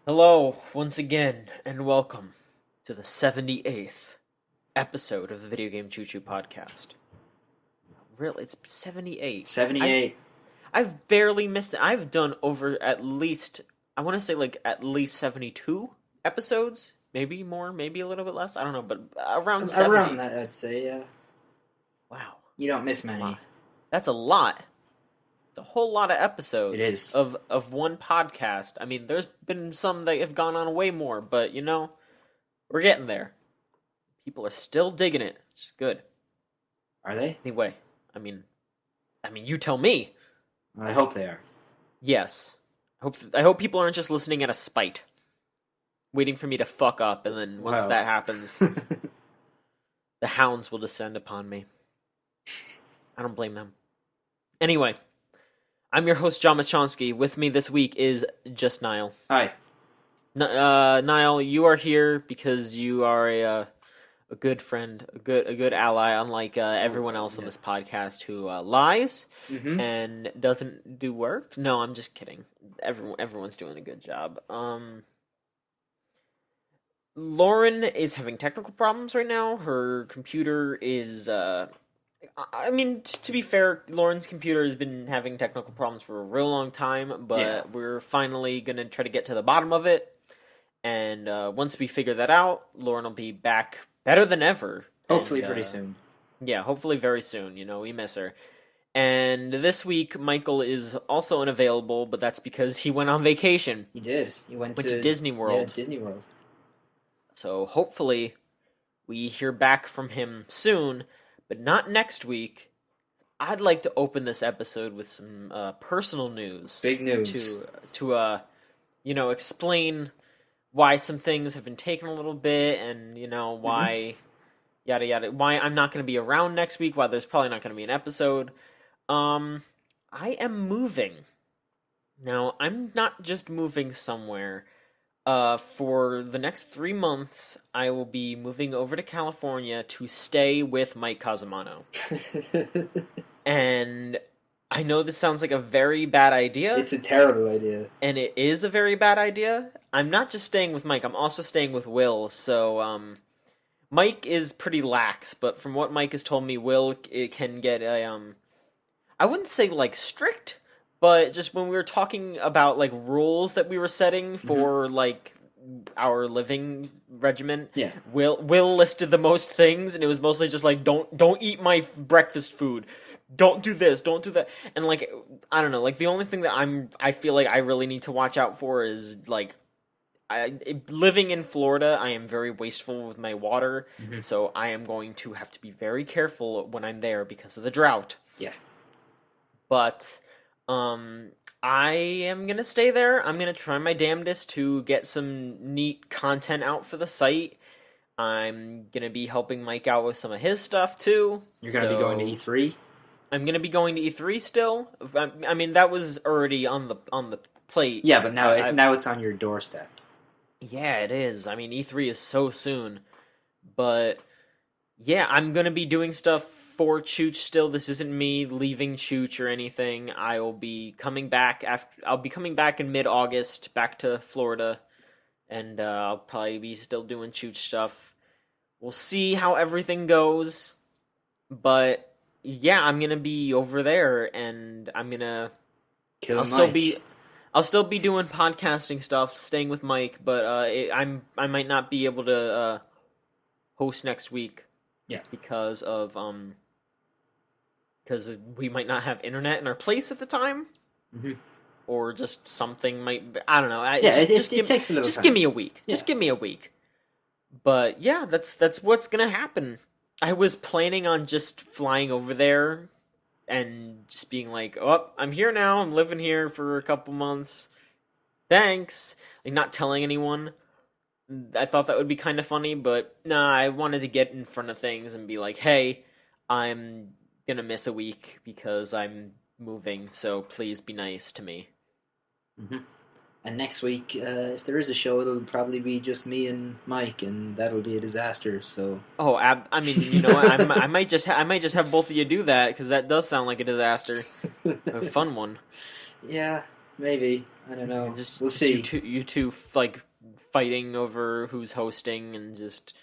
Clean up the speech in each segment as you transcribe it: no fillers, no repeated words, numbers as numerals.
Hello, once again, and welcome to the 78th episode of the Video Game Choo podcast. Really, it's 78. 78. I've barely missed it. I've done over at least, I want to say at least 72 episodes. Maybe more, maybe a little bit less. I don't know, but around 70. Around that, I'd say, yeah. Wow. You don't miss many. Wow. That's a lot. It's a whole lot of episodes It is. of one podcast. I mean, there's been some that have gone on way more, but we're getting there. People are still digging it. Which is good. Are they? Anyway, I mean, you tell me. I hope they are. Yes. I hope people aren't just listening out of spite, waiting for me to fuck up, and then once Well. that happens, the hounds will descend upon me. I don't blame them. Anyway, I'm your host, John Michonski. With me this week is just Niall. Hi. Niall, you are here because you are a good friend, a good ally, unlike everyone else on this podcast who lies Mm-hmm. and doesn't do work. No, I'm just kidding. Everyone's doing a good job. Lauren is having technical problems right now. Her computer is to be fair, Lauren's computer has been having technical problems for a real long time, but Yeah. we're finally going to try to get to the bottom of it. And once we figure that out, Lauren will be back better than ever. Hopefully And, pretty soon. Yeah, hopefully very soon. We miss her. And this week, Michael is also unavailable, but that's because he went on vacation. He did. He went to Disney World. Yeah, Disney World. So hopefully we hear back from him soon, but not next week. I'd like to open this episode with some personal news. Big news. To explain why some things have been taking a little bit, and why yada yada, why I'm not going to be around next week, why there's probably not going to be an episode. I am moving. Now, I'm not just moving somewhere. For the next 3 months, I will be moving over to California to stay with Mike Casamano. And I know this sounds like a very bad idea. It's a terrible idea. And it is a very bad idea. I'm not just staying with Mike, I'm also staying with Will. So, Mike is pretty lax, but from what Mike has told me, Will it can get I wouldn't say strict, but just when we were talking about rules that we were setting for our living regimen, Yeah. Will listed the most things, and it was mostly just don't eat my breakfast food, don't do this, don't do that, and I don't know, the only thing that I feel like I really need to watch out for is living in Florida, I am very wasteful with my water, so I am going to have to be very careful when I'm there because of the drought. Yeah. But I am going to stay there. I'm going to try my damnedest to get some neat content out for the site. I'm going to be helping Mike out with some of his stuff, too. You're going to be going to E3? I'm going to be going to E3 still. I mean, that was already on the plate. Yeah, but now it's on your doorstep. Yeah, it is. I mean, E3 is so soon. But, yeah, I'm going to be doing stuff for Chooch still. This isn't me leaving Chooch or anything. I'll be coming back in mid-August, back to Florida. And I'll probably be still doing Chooch stuff. We'll see how everything goes. But, yeah, I'm going to be over there, and I'm going to... I'll still be doing podcasting stuff, staying with Mike, but I might not be able to host next week. Yeah. Because we might not have internet in our place at the time. Mm-hmm. Or just something might... I don't know. It takes a little time. Just give me a week. Yeah. Just give me a week. But yeah, that's what's going to happen. I was planning on just flying over there and just being like, oh, I'm here now. I'm living here for a couple months. Thanks. Not telling anyone. I thought that would be kind of funny, but nah, I wanted to get in front of things and be like, hey, I'm going to miss a week because I'm moving, so please be nice to me. Mm-hmm. And next week, if there is a show, it'll probably be just me and Mike, and that'll be a disaster. So. Oh, I mean, I might just have both of you do that because that does sound like a disaster, a fun one. Yeah, maybe. I don't Yeah, know. just We'll just see. you two like fighting over who's hosting and just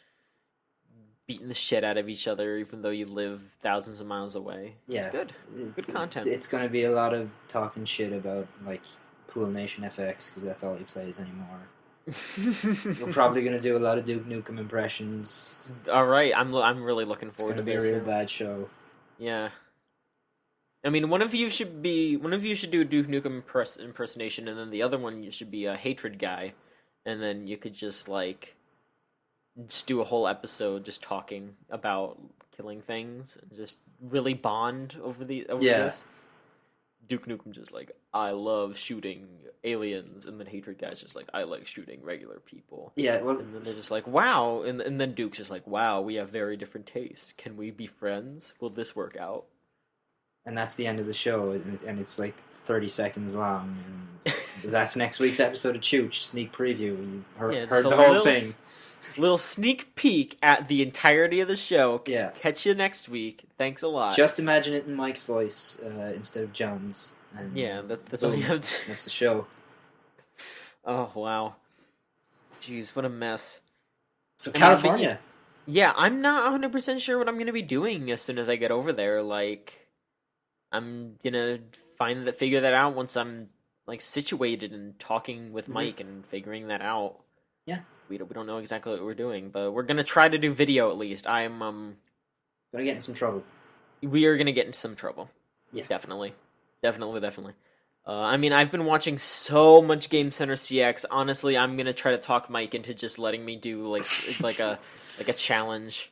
beating the shit out of each other, even though you live thousands of miles away. It's Yeah, good, good content. it's going to be a lot of talking shit about like Pool Nation FX because that's all he plays anymore. We're probably going to do a lot of Duke Nukem impressions. All right, I'm really looking It's forward going to to be a this real now. bad show. Yeah. I mean, one of you should do a Duke Nukem impersonation, and then the other one you should be a hatred guy, and then you could just do a whole episode just talking about killing things and just really bond over Yeah, this. Duke Nukem just like, I love shooting aliens, and then hatred guy's just like, I like shooting regular people. yeah. Well, And then they're just like, wow, and then Duke's just like, wow, we have very different tastes. Can we be friends? Will this work out? and that's the end of the show, and it's like 30 seconds long, and that's next week's episode of Chooch sneak preview. You Yeah, just heard a the whole thing. little sneak peek at the entirety of the show. Yeah. Catch you next week. Thanks a lot. Just imagine it in Mike's voice instead of John's. And Yeah, that's boom, all you have to. that's the show. Oh wow, jeez, what a mess. So I mean, California. Yeah, I'm not 100% sure what I'm gonna be doing as soon as I get over there. Like, I'm gonna figure that out once I'm like situated and talking with Mike and figuring that out. Yeah. We don't know exactly what we're doing, but we're gonna try to do video at least. Gonna get in some trouble. We are gonna get in some trouble. Yeah. Definitely. I mean, I've been watching so much Game Center CX. Honestly, I'm gonna try to talk Mike into just letting me do like a challenge.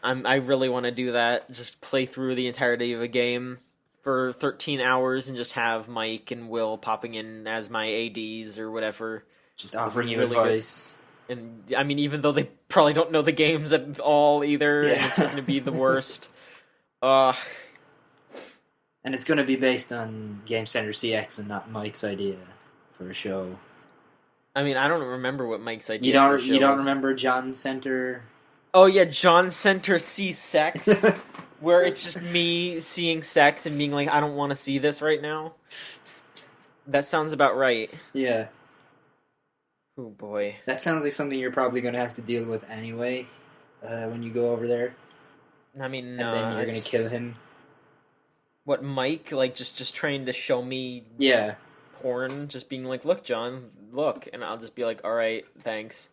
I really want to do that. Just play through the entirety of a game for 13 hours and just have Mike and Will popping in as my ADs or whatever. Just offering you really advice. Good. And I mean, even though they probably don't know the games at all either, and it's just gonna be the worst. And it's gonna be based on Game Center CX and not Mike's idea for a show. I mean, I don't remember what Mike's idea. You don't remember John Center? Oh yeah, John Center C Sex, where it's just me seeing sex and being like, I don't want to see this right now. That sounds about right. Yeah. Oh boy. That sounds like something you're probably gonna have to deal with anyway when you go over there. I mean, and then you're gonna kill him. What, Mike? Like just trying to show me porn, just being like, look, John, look, and I'll just be like, all right, thanks.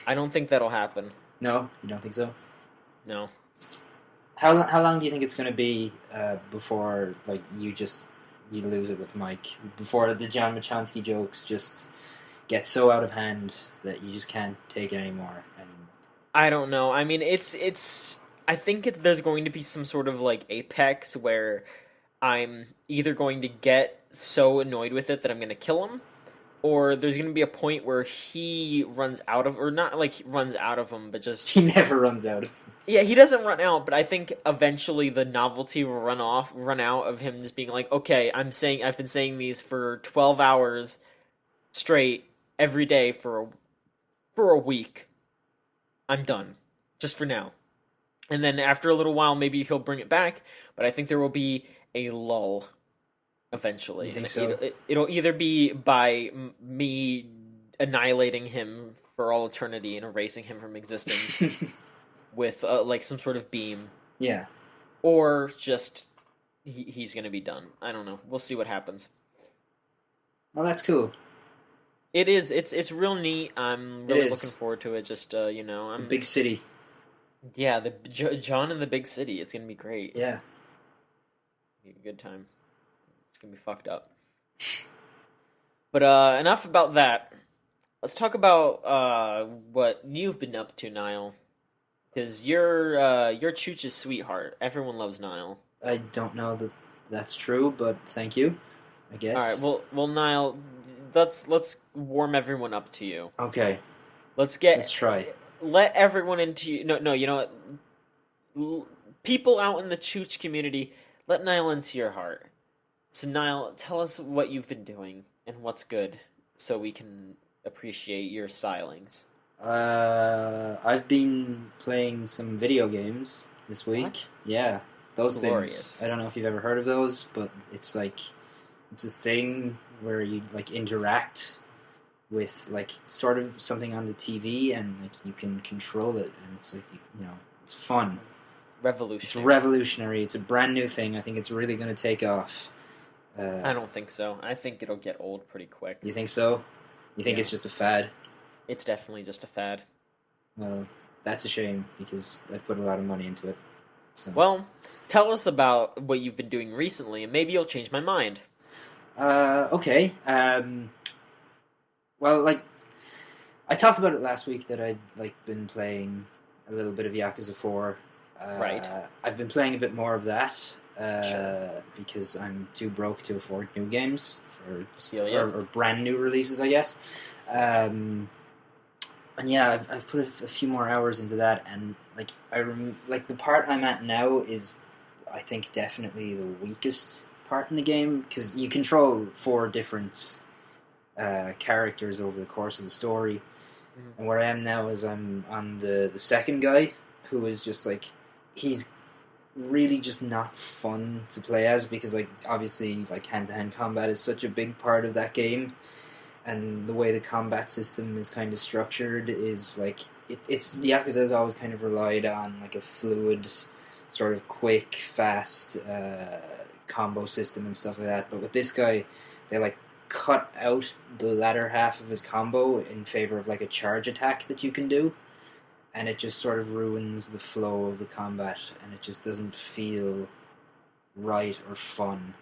I don't think that'll happen. No, you don't think so? No. How long do you think it's going to be before like you lose it with Mike? Before the John Michonski jokes just get so out of hand that you just can't take it anymore? And I don't know. I mean, it's. I think there's going to be some sort of like apex where I'm either going to get so annoyed with it that I'm going to kill him, or there's going to be a point where he runs out of, or not like he runs out of them, but just he never runs out. Yeah, he doesn't run out, but I think eventually the novelty will run out of him just being like, okay, I've been saying these for 12 hours straight every day for a week. I'm done, just for now. And then after a little while, maybe he'll bring it back, but I think there will be a lull eventually. You think so? It'll either be by me annihilating him for all eternity and erasing him from existence with like some sort of beam. Yeah. Or just he's going to be done. I don't know. We'll see what happens. Well, that's cool. It is. It's real neat. I'm really looking forward to it. Just I'm big city. Yeah, the John in the big city. It's gonna be great. Yeah, be a good time. It's gonna be fucked up. But enough about that. Let's talk about what you've been up to, Niall. Because you're Chooch's sweetheart. Everyone loves Niall. I don't know that that's true, but thank you. I guess. All right. Well, Niall, let's warm everyone up to you. Okay. Let's try. Let everyone into you. No. You know what? People out in the Chooch community, let Niall into your heart. So Niall, tell us what you've been doing and what's good, so we can appreciate your stylings. I've been playing some video games this week. What? Yeah, those Glorious. things. I don't know if you've ever heard of those, but it's this thing where you like interact with like sort of something on the TV, and like you can control it, and it's like it's fun. It's Revolutionary. revolutionary. It's a brand new thing. I think it's really going to take off. I don't think so. I think it'll get old pretty quick. You think so? You think Yeah. it's just a fad? It's definitely just a fad. Well, that's a shame because I've put a lot of money into it. So, Well, tell us about what you've been doing recently, and maybe you'll change my mind. okay. Well, like I talked about it last week that I'd like been playing a little bit of Yakuza 4. Right. I've been playing a bit more of that Sure. because I'm too broke to afford new games Feel ya. or brand new releases, I guess. And yeah, I've put a few more hours into that, and like like the part I'm at now is, I think, definitely the weakest part in the game because you control 4 different characters over the course of the story. Mhm. And where I am now is I'm on the second guy, who is just like, he's really just not fun to play as because like obviously like hand-to-hand combat is such a big part of that game, and the way the combat system is kind of structured is like it's Yakuza has always kind of relied on like a fluid, sort of quick, fast combo system and stuff like that. But with this guy, they like cut out the latter half of his combo in favor of like a charge attack that you can do, and it just sort of ruins the flow of the combat, and it just doesn't feel right or fun.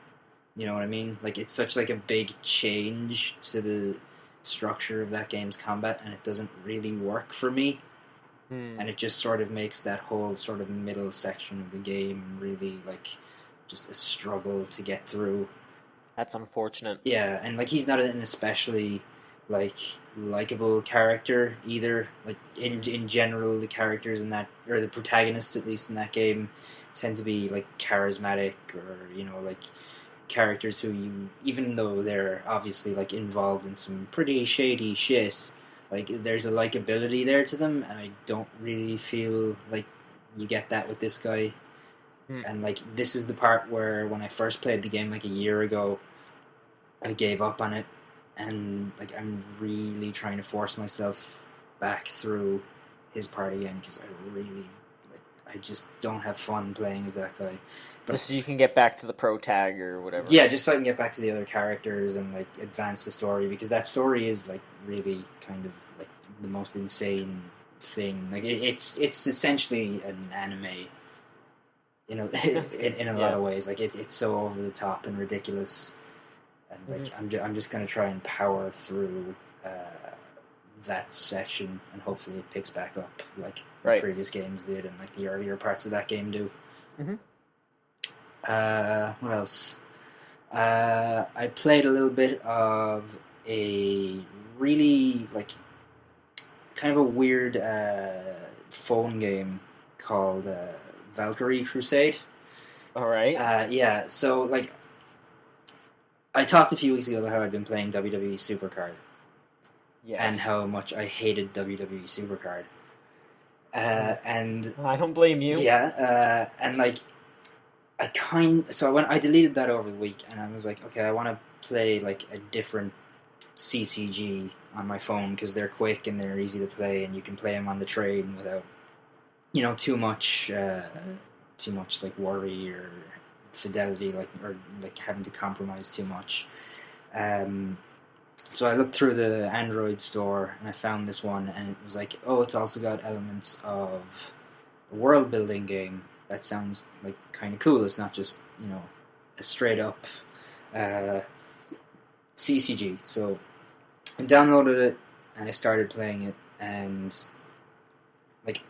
You know what I mean? Like it's such like a big change to the structure of that game's combat, and it doesn't really work for me. Hmm. And it just sort of makes that whole sort of middle section of the game really like just a struggle to get through. That's unfortunate. Yeah, and like he's not an especially like likable character either. Like in general, the characters in that, or the protagonists at least in that game, tend to be like charismatic, or like characters who you, even though they're obviously like involved in some pretty shady shit, like there's a likability there to them, and I don't really feel like you get that with this guy. Hmm. And like this is the part where when I first played the game like a year ago, I gave up on it, and like I'm really trying to force myself back through his part again because I really I just don't have fun playing as that guy. But Just so you can get back to the pro tag or whatever. yeah, just so I can get back to the other characters and like advance the story, because that story is like really kind of like the most insane thing. Like it's essentially an anime, That's good. in a lot Yeah. of ways. Like it's so over the top and ridiculous, and like Hmm. I'm just gonna try and power through that section, and hopefully it picks back up like the Right. previous games did, and like the earlier parts of that game do. Hmm. What else? I played a little bit of a really like kind of a weird phone game called Valkyrie Crusade. All right. Yeah, so like I talked a few weeks ago about how I'd been playing WWE Supercard and Yes. how much I hated WWE Supercard. And I don't blame you. yeah, and like I deleted that over the week, and I was like, okay, I want to play like a different CCG on my phone because they're quick and they're easy to play, and you can play them on the train without too much like worry or fidelity, like, or like having to compromise too much. So I looked through the Android store and I found this one, and it was like, oh, it's also got elements of a world building game. That sounds like kind of cool. It's not just a straight up uh, CCG. So I downloaded it and I started playing it, and like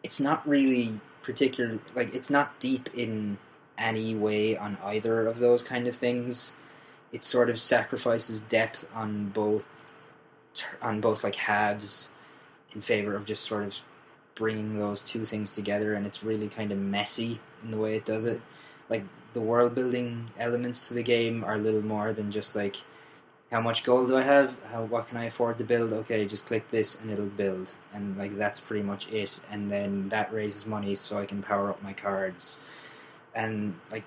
it's not really particular. Like it's not deep in any way on either of those kind of things. It sort of sacrifices depth on both like halves in favor of just sort of bringing those two things together, and it's really kind of messy in the way it does it. Like the world building elements to the game are a little more than just like, how much gold do I have? What can I afford to build? Okay, just click this and it'll build, and like that's pretty much it. And then that raises money so I can power up my cards. And like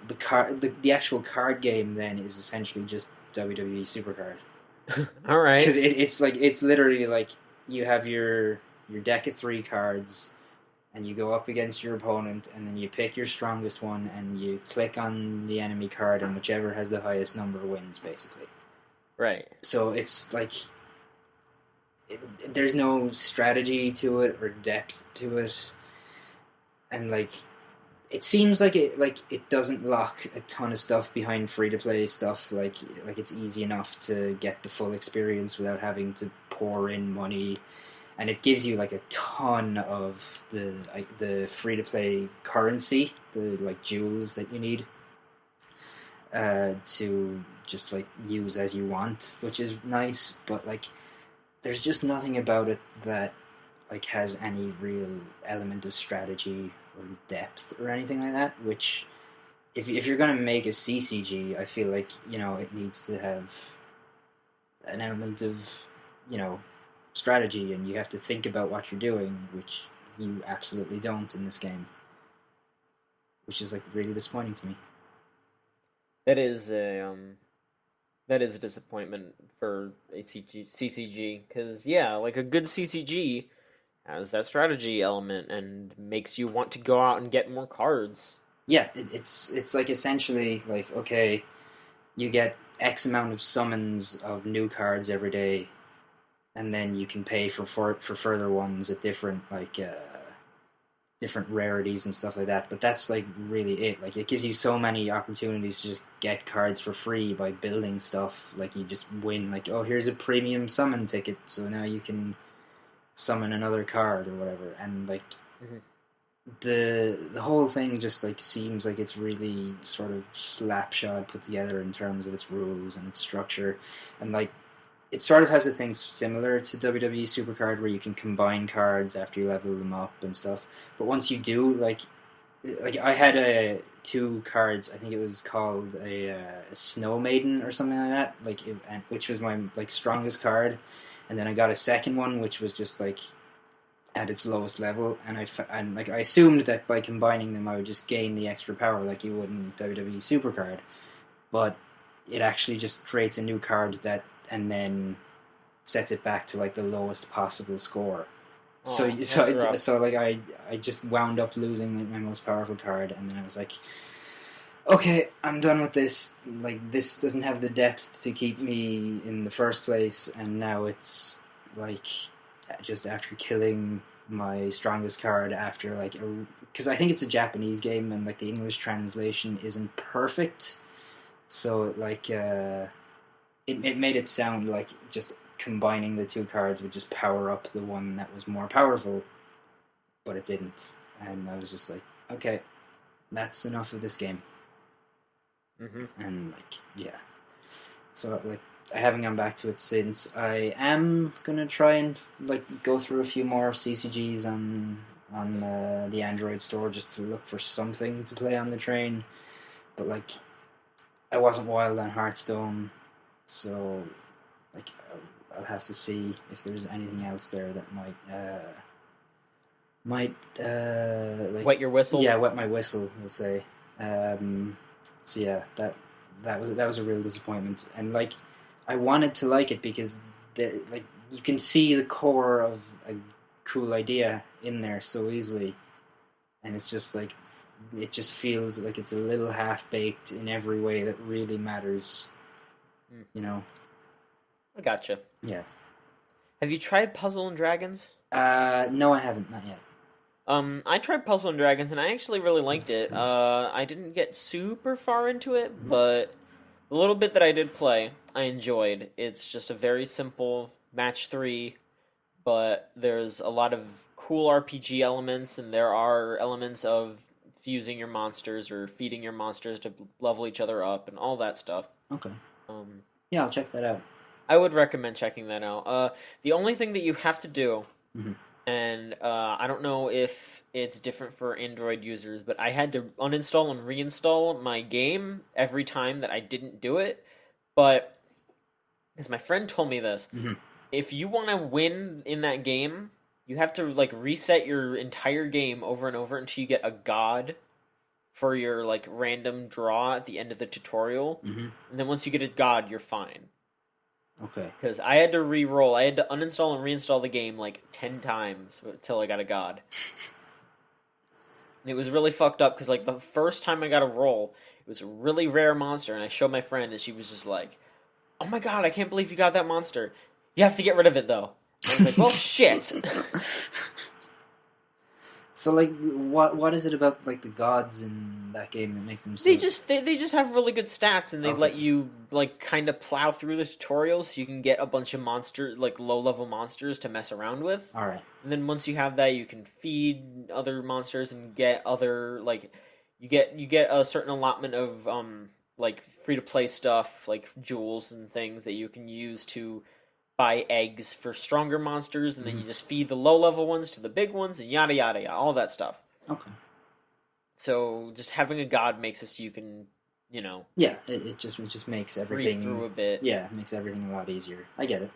the actual card game then is essentially just WWE Supercard. All right. Because it's literally like you have your deck of 3 cards, and you go up against your opponent, and then you pick your strongest one, and you click on the enemy card, and whichever has the highest number wins, basically. Right. So it's like there's no strategy to it or depth to it, and like it seems like it doesn't lock a ton of stuff behind free to play stuff. Like it's easy enough to get the full experience without having to pour in money, and it gives you like a ton of the free to play currency, the like jewels that you need to just like use as you want, which is nice. But like, there's just nothing about it that like has any real element of strategy or depth or anything like that. Which, if you're gonna make a CCG, I feel like it needs to have an element of strategy, and you have to think about what you're doing, which you absolutely don't in this game, which is like really disappointing to me. That is a disappointment for a CCG because yeah, like a good CCG has that strategy element and makes you want to go out and get more cards. Yeah, it's like essentially like, okay, you get X amount of summons of new cards every day, and then you can pay for further ones at different rarities and stuff like that. But that's like really it. Like, it gives you so many opportunities to just get cards for free by building stuff. Like, you just win. Like, oh, here's a premium summon ticket, so now you can summon another card or whatever. And like, Mm-hmm. the whole thing just like seems like it's really sort of slapshod put together in terms of its rules and its structure, and like it sort of has a thing similar to WWE Supercard where you can combine cards after you level them up and stuff. But once you do, like I had 2 cards. I think it was called a Snow Maiden or something like that. Which was my like strongest card, and then I got a second one which was just like at its lowest level, and I assumed that by combining them I would just gain the extra power like you would in WWE Supercard, but it actually just creates a new card that and then sets it back to like the lowest possible score. So Oh, that's rough. I just wound up losing like, my most powerful card, and then I was like, okay, I'm done with this. Like, this doesn't have the depth to keep me in the first place, and now it's like just after killing my strongest card after like because I think it's a Japanese game and like the English translation isn't perfect, so it made it sound like just combining the 2 cards would just power up the one that was more powerful, but it didn't, and I was just like, okay, that's enough of this game. Mm-hmm. And like, yeah, so like I haven't gone back to it since. I am gonna try and like go through a few more CCGs on the Android store just to look for something to play on the train, but like I wasn't wild on Hearthstone, so like I'll have to see if there's anything else there that might like Wet your whistle. yeah, wet my whistle, we'll say. So yeah, that was a real disappointment, and like I wanted to like it because like you can see the core of a cool idea in there so easily, and it's just like it just feels like it's a little half baked in every way that really matters, Mm. you know. I gotcha. Yeah. Have you tried Puzzle and Dragons? No, I haven't, not yet. I tried Puzzle and Dragons and I actually really liked it. I didn't get super far into it, but the little bit that I did play, I enjoyed. It's just a very simple match 3, but there's a lot of cool RPG elements, and there are elements of fusing your monsters or feeding your monsters to level each other up and all that stuff. Okay. Um, Yeah, I'll check that out. I would recommend checking that out. The only thing that you have to do, Mm-hmm. and I don't know if it's different for Android users, but I had to uninstall and reinstall my game every time that I didn't do it. But as my friend told me this, Mm-hmm. if you want to win in that game, you have to like reset your entire game over and over until you get a god for your like random draw at the end of the tutorial, Mm-hmm. and then once you get a god, you're fine. Okay. Because I had to re-roll. I had to uninstall and reinstall the game like 10 times until I got a god. And it was really fucked up because like the first time I got a roll, it was a really rare monster, and I showed my friend, and she was just like, "Oh my god, I can't believe you got that monster. You have to get rid of it though." And I was like, "Well, shit." So, like, what is it about like the gods in that game that makes them so? They just have really good stats, and they Okay. let you like kind of plow through the tutorials so you can get a bunch of monster like low level monsters to mess around with. All right. And then once you have that, you can feed other monsters and get other like you get a certain allotment of like free to play stuff like jewels and things that you can use to buy eggs for stronger monsters, and then Mm-hmm. you just feed the low level ones to the big ones, and yada yada yada, all that stuff. Okay. So just having a god makes it so you can, Yeah, it just makes breeze everything. through a bit. Yeah, it makes everything a lot easier. I get it.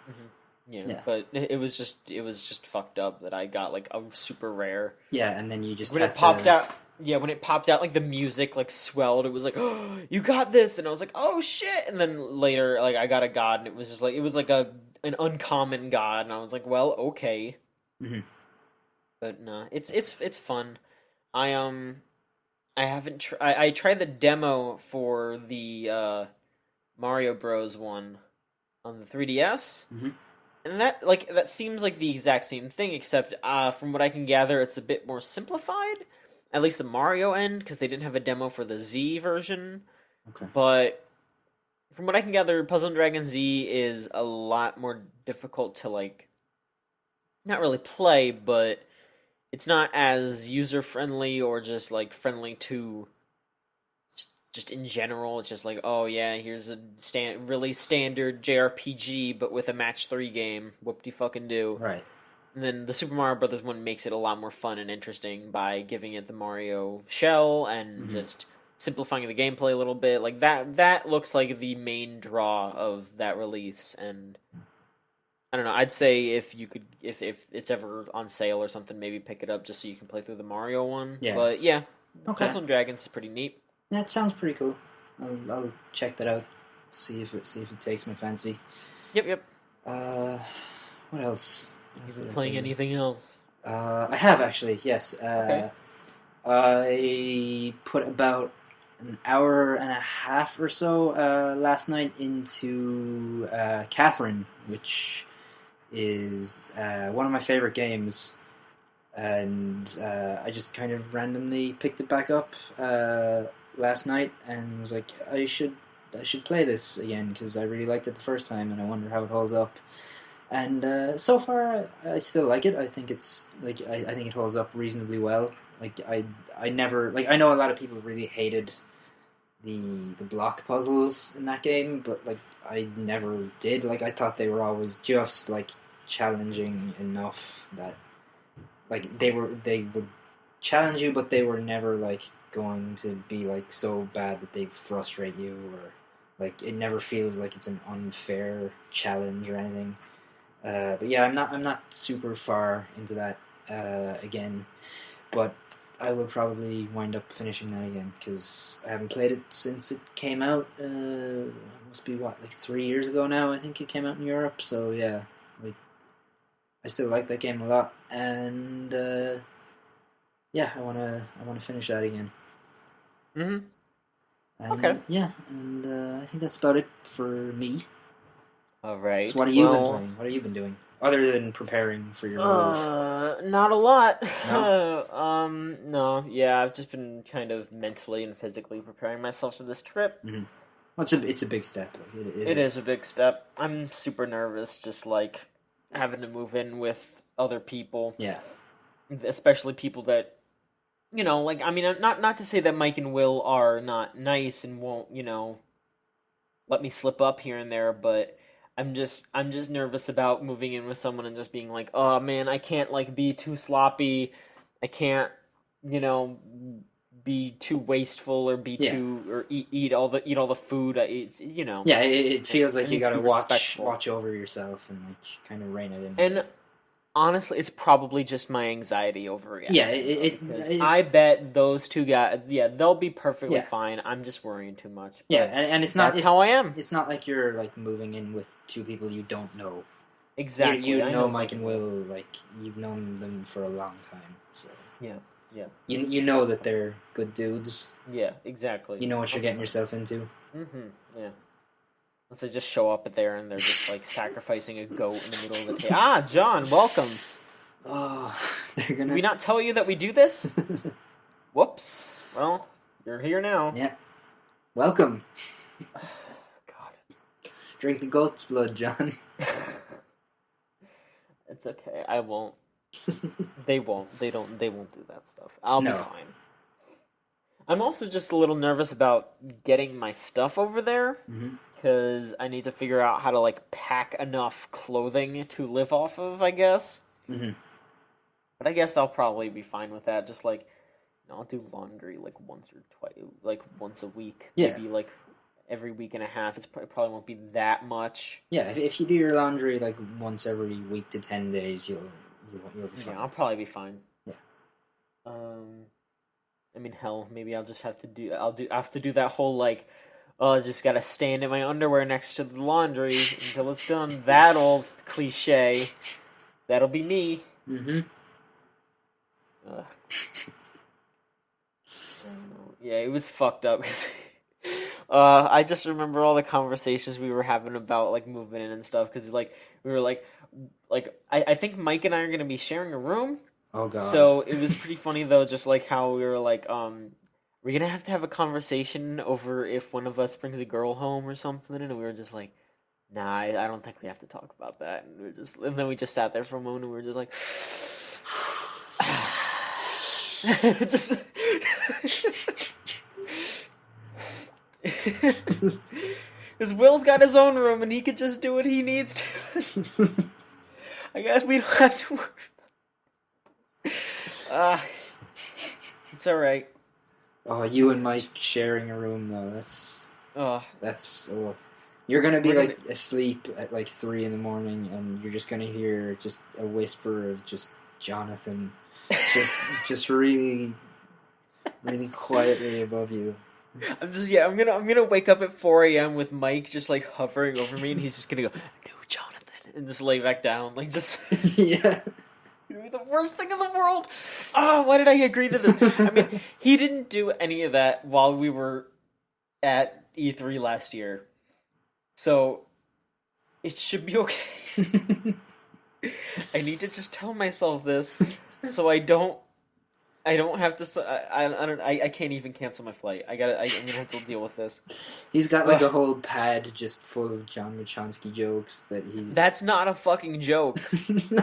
Yeah, Yeah. but it was just fucked up that I got like a super rare. Yeah, and then you just When had it popped to. out, yeah, when it popped out, like the music like swelled. It was like, "Oh, you got this," and I was like, "Oh shit!" And then later, like I got a god, and it was like an uncommon god, and I was like, "Well, okay." Mhm. But no, it's fun. I I haven't. I tried the demo for the Mario Bros. One on the 3DS, Mhm. and that seems like the exact same thing, except from what I can gather, it's a bit more simplified. At least the Mario end, because they didn't have a demo for the Z version. Okay. But from what I can gather, Puzzle and Dragon Z is a lot more difficult to like, not really play, but it's not as user friendly or just like friendly to just in general. It's just like, oh yeah, here's a really standard JRPG, but with a match 3 game. Whoop de fucking do. Right. And then the Super Mario Brothers one makes it a lot more fun and interesting by giving it the Mario shell and Mhm. just simplifying the gameplay a little bit. Like that looks like the main draw of that release. And I don't know. I'd say if you could, if it's ever on sale or something, maybe pick it up just so you can play through the Mario one. Yeah. But yeah, Okay. Puzzle and Dragons is pretty neat. That sounds pretty cool. I'll check that out. See if it takes my fancy. Yep, yep. Uh, what else? What You've else been did I playing play? anything else? I have actually. Yes. Okay. I put about an hour and a half or so last night into Catherine, which is one of my favorite games, and I just kind of randomly picked it back up last night and was like, I should play this again because I really liked it the first time, and I wonder how it holds up. And so far, I still like it. I think it's like I think it holds up reasonably well. Like I never like I know a lot of people really hated the block puzzles in that game, but like I never did. Like I thought they were always just like challenging enough that like they would challenge you, but they were never like going to be like so bad that they frustrate you, or like it never feels like it's an unfair challenge or anything. But yeah, I'm not super far into that again, but I will probably wind up finishing that again because I haven't played it since it came out. It must be what, like 3 years ago now. I think it came out in Europe. So yeah, like I still like that game a lot, and yeah, I wanna finish that again. Mm-hmm. Okay. And yeah, and I think that's about it for me. All So right. what have you been Well, playing? What have you been doing other than preparing for your move? not a lot. No. No. Yeah, I've just been kind of mentally and physically preparing myself for this trip. Mm-hmm. Well, it's a big step. Like it It is a is. big step. I'm super nervous, just like having to move in with other people, Yeah. especially people that like I mean, not to say that Mike and Will are not nice and won't let me slip up here and there, but I'm just nervous about moving in with someone and just being like, oh man, I can't like be too sloppy, I can't you know be too wasteful or be Yeah. too or eat all the food. It's Yeah. It I feels like you need to gotta be watch respectful. watch over yourself and like kind of rein it in a And bit. Honestly, it's probably just my anxiety Yeah, overreacting, though, because it I bet those two guys, yeah, they'll be perfectly yeah. fine. I'm just worrying too much, Yeah, but and that's how I am. it's not like you're like moving in with two people you don't know. Exactly. You I know know Mike Mike and and Will. Will, like you've known them for a long time, so Yeah, yeah, you know that they're good dudes. yeah, exactly. You know what I'll you're be getting fine. yourself into. Yeah. Unless I just show up at there and they're just like sacrificing a goat in the middle of the table. Ah, John, welcome. Oh, they're Did gonna. we not tell you that we do this? Whoops. Well, you're here now. Yeah, welcome. God. Drink the goat's blood, John. It's okay. I won't. They won't. They won't do that stuff. I'll be No. fine. I'm also just a little nervous about getting my stuff over there Mm-hmm. because I need to figure out how to like pack enough clothing to live off of, I guess. Mm-hmm. But I guess I'll probably be fine with that. Just like, I'll do laundry like once or twice, like once a week, Yeah. maybe like every week and a half. It probably won't be that much. Yeah, if you do your laundry like once every week to 10 days, you'll be fine. Yeah, I'll probably be fine. Yeah. I mean, hell, maybe I'll just have to do. I have to do that whole like, oh, I just gotta stand in my underwear next to the laundry until it's done. That old cliche. That'll be me. Mm-hmm. I don't know. Yeah, it was fucked up. I just remember all the conversations we were having about like moving in and stuff because like we were like I think Mike and I are gonna be sharing a room. Oh god. So it was pretty funny though, just like how we were like, we're gonna have to have a conversation over if one of us brings a girl home or something, and we were just like, nah, I don't think we have to talk about that, and then we just sat there for a moment, and we were just like, just. Because Will's got his own room and he could just do what he needs to. I guess we don't have to worry. It's alright. Oh, you and Mike sharing a room though. That's you're gonna be like asleep at like 3 in the morning, and you're just gonna hear just a whisper of just Jonathan, just really, really quietly above you. I'm gonna wake up at 4 a.m. with Mike just like hovering over me, and he's just gonna go, "No, Jonathan," and just lay back down, like just Yeah. It'd be the worst thing in the world. Oh, why did I agree to this? I mean, he didn't do any of that while we were at E3 last year, so it should be okay. I need to just tell myself this so I don't have to. I can't even cancel my flight. I'm gonna have to deal with this. He's got like a whole pad just full of John Michonski jokes that he's. That's not a fucking joke.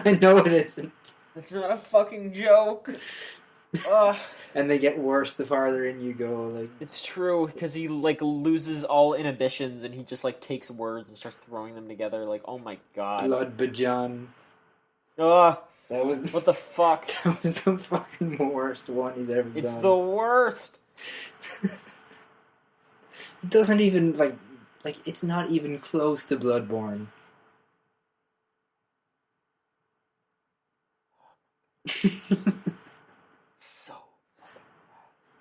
I know it isn't. That's not a fucking joke. And they get worse the farther in you go. Like it's true because he like loses all inhibitions and he just like takes words and starts throwing them together. Like, oh my god, blood bajan. That was what the fuck. That was the fucking worst one he's ever done. It's the worst. It doesn't even like it's not even close to Bloodborne. So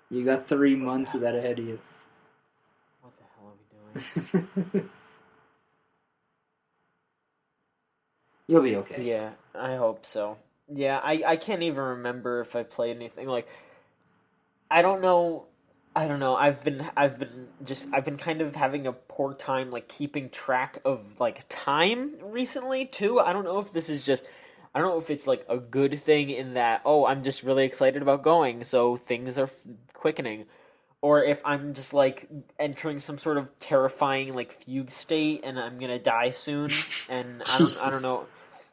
you got 3 months of that ahead of you. What the hell are we doing? You'll be okay. Yeah, I hope so. Yeah, I can't even remember if I played anything. Like, I don't know. I've been kind of having a poor time like keeping track of like time recently too. I don't know if this is just. I don't know if it's like a good thing in that, oh, I'm just really excited about going, so things are quickening. Or if I'm just like entering some sort of terrifying like fugue state and I'm gonna die soon, and I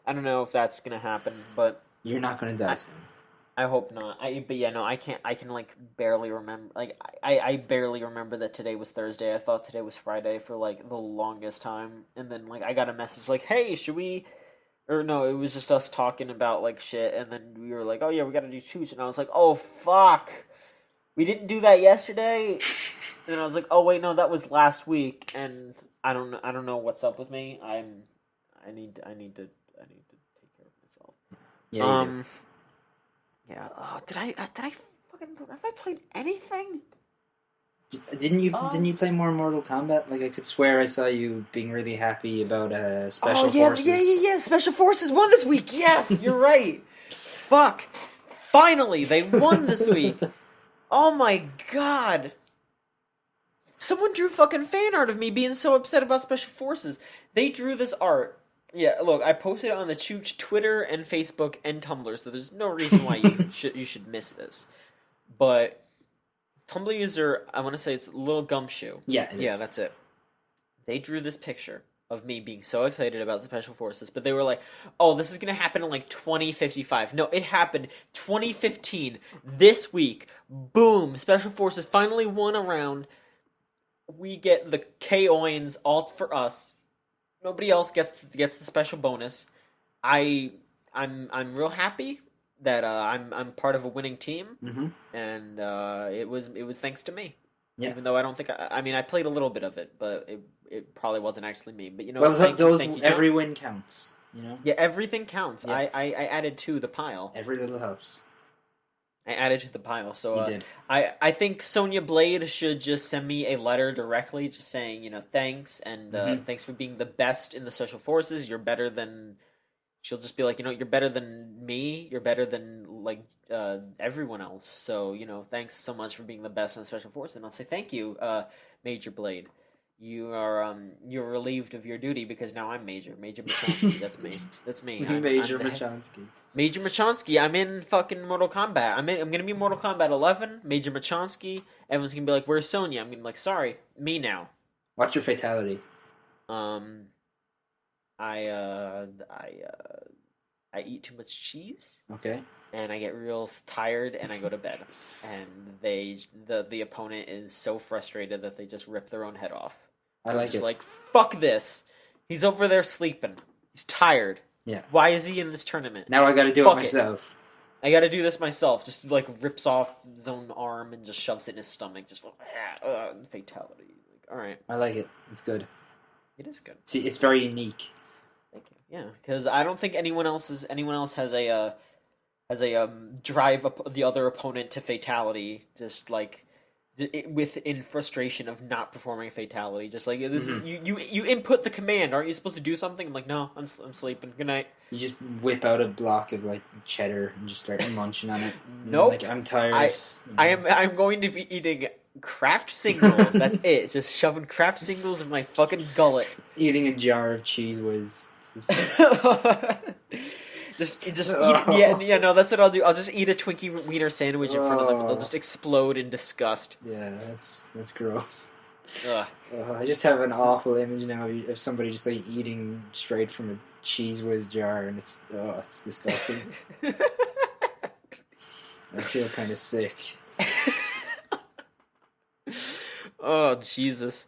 don't know if that's gonna happen, but you're not gonna die soon. I hope not. But yeah, no, I can't. I can like barely remember. Like I barely remember that today was Thursday. I thought today was Friday for like the longest time, and then like I got a message like, "Hey, should we?" Or no, it was just us talking about like shit, and then we were like, "Oh yeah, we got to do Chooch," and I was like, "Oh fuck, we didn't do that yesterday." And I was like, "Oh wait, no, that was last week," and I don't know what's up with me. I need to take care of myself. Yeah, you do. Um, yeah. Did I fucking have I played anything? Didn't you play more Mortal Kombat? Like I could swear I saw you being really happy about Oh Special Forces. yeah. Special Forces won this week. Yes, you're right. Fuck. Finally, they won this week. Oh my god. Someone drew fucking fan art of me being so upset about Special Forces. They drew this art. Yeah, look, I posted it on the Chooch Twitter and Facebook and Tumblr, so there's no reason why you should miss this. But Tumblr user, I want to say it's Little Gumshoe. Yeah, it Yeah, is. that's it. They drew this picture of me being so excited about the Special Forces, but they were like, "Oh, this is gonna happen in like 2055." No, it happened 2015 this week. Boom! Special Forces finally won a round. We get the K-Oins all for us. Nobody else gets the special bonus. I I'm real happy that I'm part of a winning team, Mm-hmm. and it was thanks to me. Yeah. Even though I don't think I mean I played a little bit of it, but it probably wasn't actually me. But you know, Well, thank you, John. every win counts. You know, Yeah, everything counts. Yeah. I added to the pile. every little helps. I added to the pile. So You did. I think Sonya Blade should just send me a letter directly, just saying, you know, thanks and thanks for being the best in the special forces. You're better than. She'll just be like, you know, you're better than me. You're better than like everyone else. So you know, thanks so much for being the best in the special forces. And I'll say thank you, Major Blade. You're relieved of your duty because now I'm Major Michonski. That's me. That's me. Major I'm Michonski. Major Michonski. I'm in fucking Mortal Kombat. I'm gonna be Mortal Kombat 11. Major Michonski. Everyone's gonna be like, "Where's Sonya?" I'm gonna be like, "Sorry, me now." What's your fatality? Um, I I eat too much cheese Okay. and I get real tired and I go to bed. And the opponent is so frustrated that they just rip their own head off. I They're like just it. like, "Fuck this. He's over there sleeping. He's tired. Yeah. Why is he in this tournament?" Now I got to do it Fuck myself. I gotta do this myself. Just like rips off his own arm and just shoves it in his stomach. Just like, fatality. Like, all right, I like it. It's good. it is good. See, it's very unique. Thank you. Yeah, because I don't think anyone else has a drive the other opponent to fatality. Just like within frustration of not performing a fatality. Just like this is you input the command. Aren't you supposed to do something? I'm like, no, I'm sleeping. Good night. You just whip out a block of like cheddar and just start munching on it. Nope. Like I'm tired. I'm going to be eating Kraft singles. That's it. Just shoving Kraft singles in my fucking gullet. Eating a jar of Cheese Whiz. just eat. Yeah. No, that's what I'll do. I'll just eat a Twinkie wiener sandwich in front of them, and they'll just explode in disgust. Yeah, that's gross. Ugh. I just have an awful image now of somebody just like eating straight from a Cheese Whiz jar, and it's disgusting. I feel kind of sick. Oh Jesus.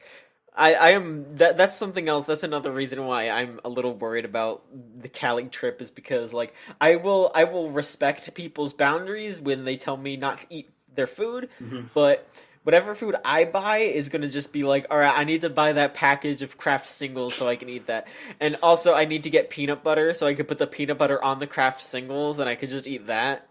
I am that's something else. That's another reason why I'm a little worried about the Cali trip is because like I will respect people's boundaries when they tell me not to eat their food, but whatever food I buy is going to just be like, all right, I need to buy that package of Kraft singles so I can eat that. And also I need to get peanut butter so I could put the peanut butter on the Kraft singles and I could just eat that.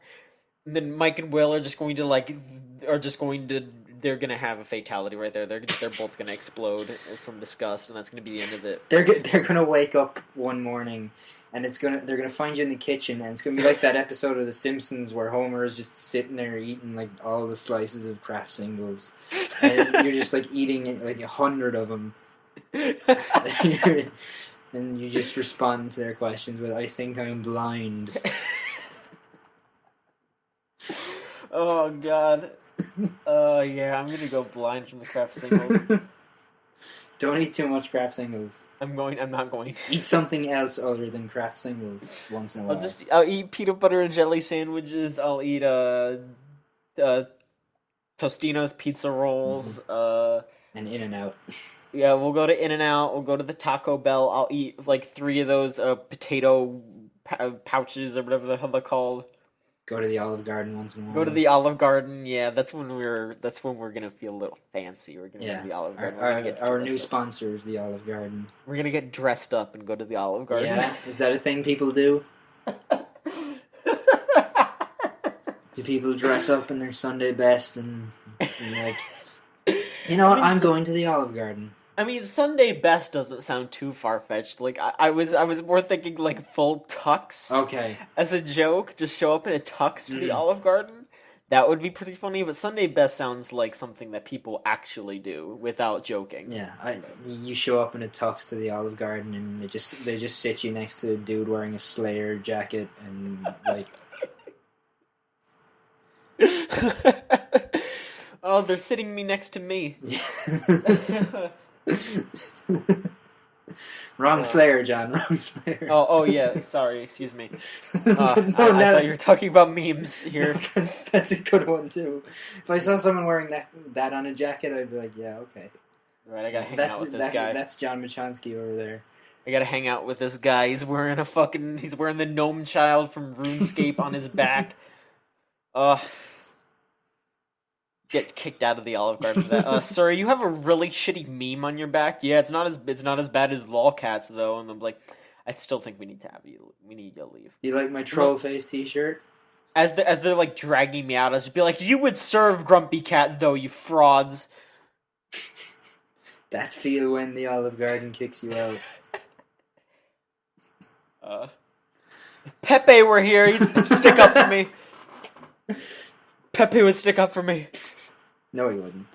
And then Mike and Will are just going to they're gonna have a fatality right there. They're both gonna explode from disgust, and that's gonna be the end of it. They're gonna wake up one morning, and they're gonna find you in the kitchen, and it's gonna be like that episode of The Simpsons where Homer is just sitting there eating like all the slices of Kraft singles, and you're just like eating like 100 of them, and you just respond to their questions with, "I think I'm blind." Oh God. Yeah, I'm gonna go blind from the Kraft singles. Don't eat too much Kraft singles. I'm not going to. Eat something else other than Kraft singles once in a while. I'll eat peanut butter and jelly sandwiches. I'll eat Tostino's pizza rolls. And In-N-Out. Yeah, we'll go to In-N-Out. We'll go to the Taco Bell. I'll eat like 3 of those potato pouches or whatever the hell they're called. Go to the Olive Garden once in a while. Go to the Olive Garden, yeah. That's when we're gonna feel a little fancy. We're gonna go to the Olive Garden. Our new sponsor is the Olive Garden. We're gonna get dressed up and go to the Olive Garden. Yeah, is that a thing people do? Do people dress up in their Sunday best and like, you know what? I'm going to the Olive Garden. I mean, Sunday best doesn't sound too far-fetched. Like, I was more thinking, like, full tux. Okay. As a joke, just show up in a tux to the Olive Garden. That would be pretty funny, but Sunday best sounds like something that people actually do without joking. Yeah, you show up in a tux to the Olive Garden and they just sit you next to a dude wearing a Slayer jacket and like... Oh, they're sitting me next to me. Wrong Slayer, John. Wrong Slayer. Oh yeah. Sorry. Excuse me. I thought you were talking about memes here. That's a good one too. If I saw someone wearing that on a jacket, I'd be like, yeah, okay. Right. I gotta hang out with this guy. That's John Michonski over there. I gotta hang out with this guy. He's wearing the gnome child from RuneScape on his back. Get kicked out of the Olive Garden for that. Sir, you have a really shitty meme on your back. Yeah, it's not as bad as lolcats though. And I'm like, I still think we need to have you. We need you to leave. You like my troll face T-shirt? As they're like dragging me out, I just be like, you would serve Grumpy Cat though, you frauds. That feel when the Olive Garden kicks you out. If Pepe were here, he'd stick up for me. Pepe would stick up for me. No, he wouldn't.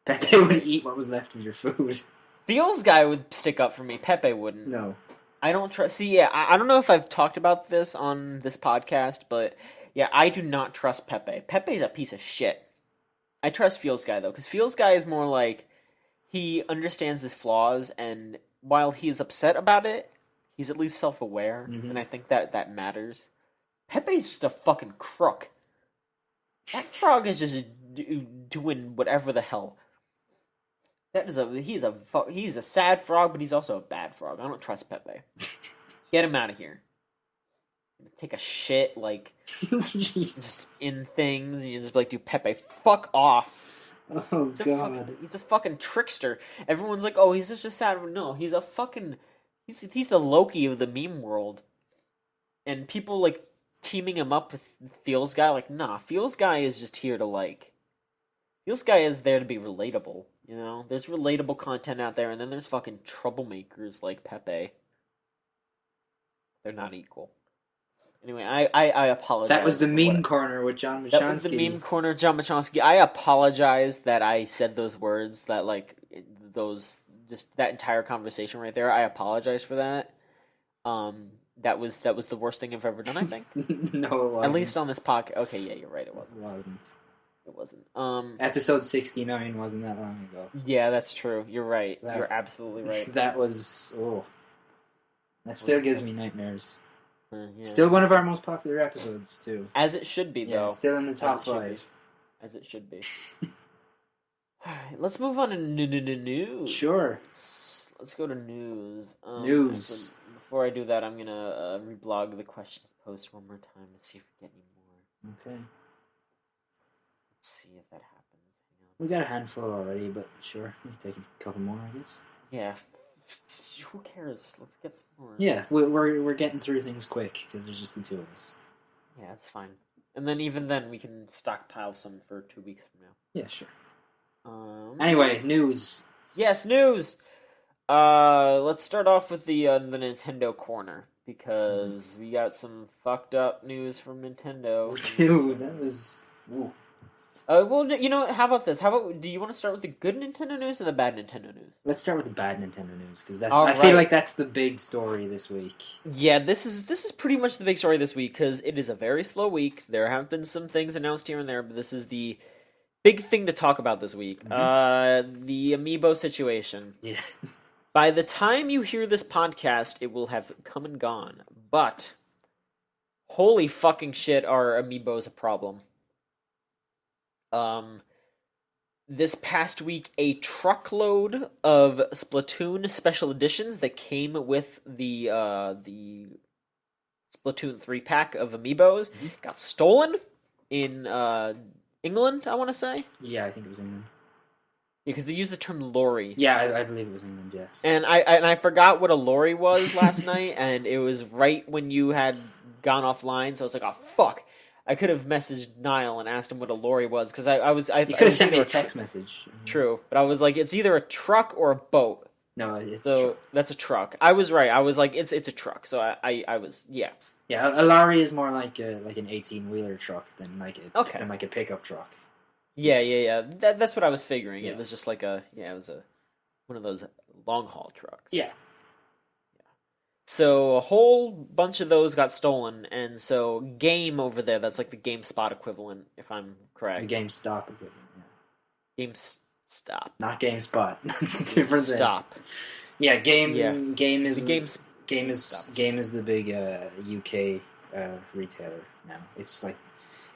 Pepe would eat what was left of your food. Feels guy would stick up for me. Pepe wouldn't. No. I don't trust... See, yeah, I don't know if I've talked about this on this podcast, but yeah, I do not trust Pepe. Pepe's a piece of shit. I trust Feels guy, though, because Feels guy is more like... He understands his flaws, and while he's upset about it, he's at least self-aware, and I think that matters. Pepe's just a fucking crook. That frog is just doing whatever the hell. He's a sad frog, but he's also a bad frog. I don't trust Pepe. Get him out of here. Take a shit like just in things. You just be like, dude, Pepe, fuck off. Oh God, he's a fucking trickster. Everyone's like, oh, he's just a sad. No, he's a fucking. He's the Loki of the meme world, and people like teaming him up with Feels guy. Like, nah, Feels guy is just here to like. Feels guy is there to be relatable. You know, there's relatable content out there, and then there's fucking troublemakers like Pepe. They're not equal. Anyway, I apologize. That was the meme corner with John Michonski. That was the meme corner of John Michonski. I apologize that I said those words, that like just that entire conversation right there. I apologize for that. That was the worst thing I've ever done, I think. No, it wasn't. At least on this podcast. Okay, yeah, you're right. It wasn't. It wasn't. It wasn't. Episode 69 wasn't that long ago. Yeah, that's true. You're right. You're absolutely right. That was that still gives me nightmares. Yeah. Still one of our most popular episodes too. As it should be, though. Yeah, still in the top 5. As it should be. Alright, let's move on to news. Sure. Let's go to news. News. Before I do that, I'm gonna reblog the questions post one more time to see if we get any more. Okay. Let's see if that happens. We got a handful already, but sure, we can take a couple more, I guess. Yeah. Who cares? Let's get some more. Yeah, we're getting through things quick because there's just the two of us. Yeah, it's fine. And then even then, we can stockpile some for 2 weeks from now. Yeah, sure. Anyway, news. Yes, news. Let's start off with the Nintendo corner because we got some fucked up news from Nintendo. Dude, that was. Ooh. Well, you know, how about this? Do you want to start with the good Nintendo news or the bad Nintendo news? Let's start with the bad Nintendo news because I feel like that's the big story this week. Yeah, this is pretty much the big story this week because it is a very slow week. There have been some things announced here and there, but this is the big thing to talk about this week. The Amiibo situation. Yeah. By the time you hear this podcast, it will have come and gone. But holy fucking shit, are Amiibos a problem? This past week, a truckload of Splatoon special editions that came with the Splatoon 3 pack of Amiibos got stolen in England, I want to say. Yeah, I think it was England. Because they used the term lorry. Yeah, I believe it was England, yeah. And I forgot what a lorry was last night, and it was right when you had gone offline, so I was like, oh, fuck. I could have messaged Niall and asked him what a lorry was because I was I You it could have was sent me either a text message. true, but I was like it's either a truck or a boat. No, it's true. So that's a truck. I was right. I was like it's a truck. So I was yeah. Yeah, a lorry is more like an 18-wheeler truck than Okay. like a pickup truck. Yeah. That's what I was figuring. Yeah. It was just like it was a one of those long haul trucks. Yeah. So a whole bunch of those got stolen, and so Game over there, that's like the GameSpot equivalent, if I'm The correct. GameStop equivalent. Yeah. GameStop. Not GameSpot. That's a different thing. Stop. Yeah, Yeah. Game is The games. Game is the big UK retailer now. It's like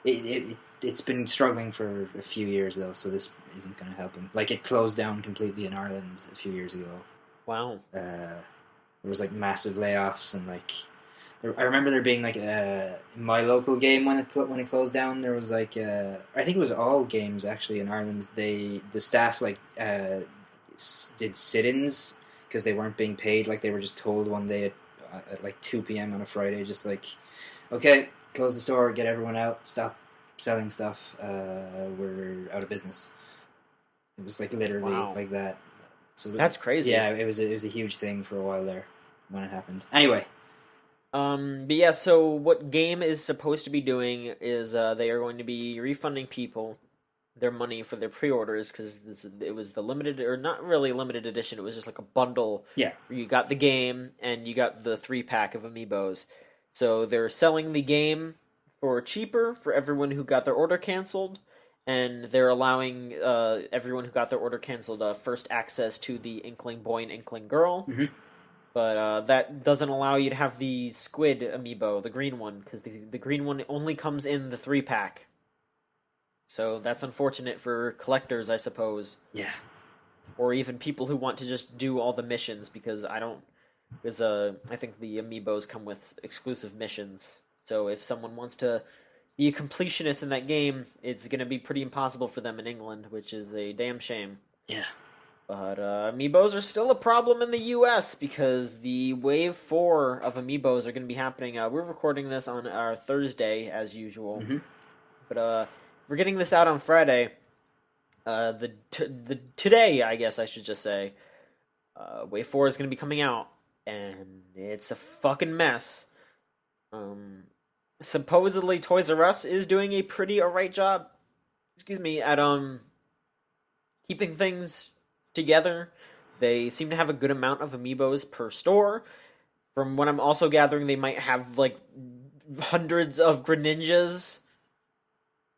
it's been struggling for a few years though, so this isn't going to help them. Like it closed down completely in Ireland a few years ago. Wow. There was like massive layoffs and like I remember there being like in my local game when it closed down. There was like I think it was all games actually in Ireland. The staff like did sit-ins because they weren't being paid. Like they were just told one day at like 2 p.m. on a Friday, just like, okay, close the store, get everyone out, stop selling stuff. We're out of business. It was like literally like that. So that's crazy. Yeah, it was a huge thing for a while there when it happened. Anyway. But yeah, so what Game is supposed to be doing is they are going to be refunding people their money for their pre-orders because it was the limited, or not really limited edition, it was just like a bundle. Yeah. Where you got the game and you got the 3-pack of Amiibos. So they're selling the game for cheaper for everyone who got their order canceled, and they're allowing everyone who got their order canceled first access to the Inkling Boy and Inkling Girl. Mm-hmm. But that doesn't allow you to have the squid amiibo, the green one, because the green one only comes in the 3-pack. So that's unfortunate for collectors, I suppose. Yeah. Or even people who want to just do all the missions, because I think the amiibos come with exclusive missions. So if someone wants to be a completionist in that game, it's going to be pretty impossible for them in England, which is a damn shame. Yeah. But Amiibos are still a problem in the U.S. because the Wave 4 of Amiibos are going to be happening. We're recording this on our Thursday, as usual. Mm-hmm. But we're getting this out on Friday. Today, I guess I should just say, Wave 4 is going to be coming out, and it's a fucking mess. Supposedly, Toys R Us is doing a pretty alright job, at keeping things together. They seem to have a good amount of Amiibos per store. From what I'm also gathering, they might have like hundreds of Greninjas,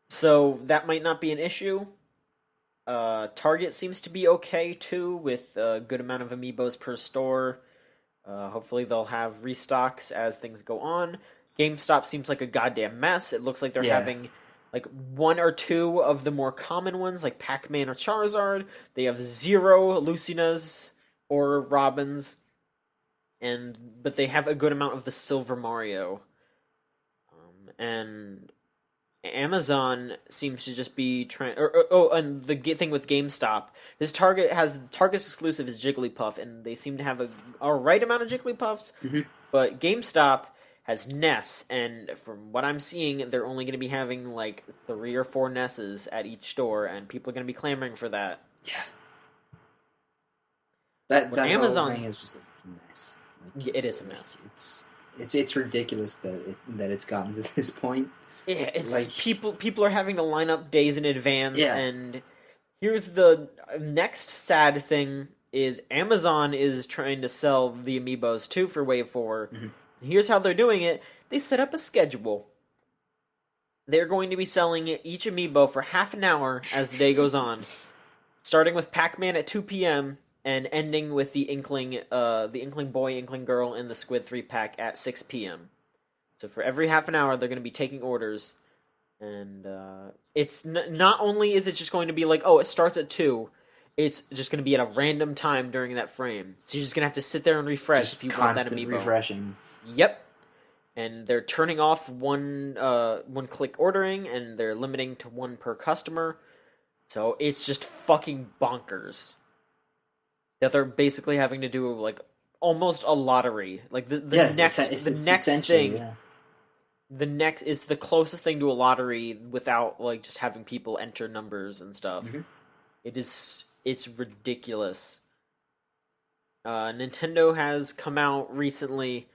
so that might not be an issue. Target seems to be okay too, with a good amount of Amiibos per store. Hopefully they'll have restocks as things go on. GameStop seems like a goddamn mess. It looks like they're having like one or two of the more common ones, like Pac-Man or Charizard. They have 0 Lucinas or Robins, but they have a good amount of the Silver Mario. And Amazon seems to just be trying. And the thing with GameStop is Target's exclusive is Jigglypuff, and they seem to have a right amount of Jigglypuffs. Mm-hmm. But GameStop has Ness, and from what I'm seeing, they're only going to be having like 3 or 4 Nesses at each store, and people are going to be clamoring for that. Yeah. That Amazon's whole thing is just a mess. Like, it is a mess. It's ridiculous that it's gotten to this point. Yeah, it's like, people are having to line up days in advance, yeah. And here's the next sad thing is Amazon is trying to sell the Amiibos too for Wave 4. Mm-hmm. Here's how they're doing it. They set up a schedule. They're going to be selling each Amiibo for half an hour as the day goes on, starting with Pac-Man at 2 p.m. and ending with the Inkling Boy, Inkling Girl, and the Squid 3-pack at 6 p.m. So for every half an hour, they're going to be taking orders, and it's not only is it just going to be like, oh, it starts at 2, it's just going to be at a random time during that frame. So you're just going to have to sit there and refresh just if you want that constant Amiibo. refreshing. Yep. And they're turning off one-click ordering, and they're limiting to 1 per customer. So it's just fucking bonkers that they're basically having to do like almost a lottery. Like the next thing. Yeah. it's the closest thing to a lottery without like just having people enter numbers and stuff. Mm-hmm. It's ridiculous. Nintendo has come out recently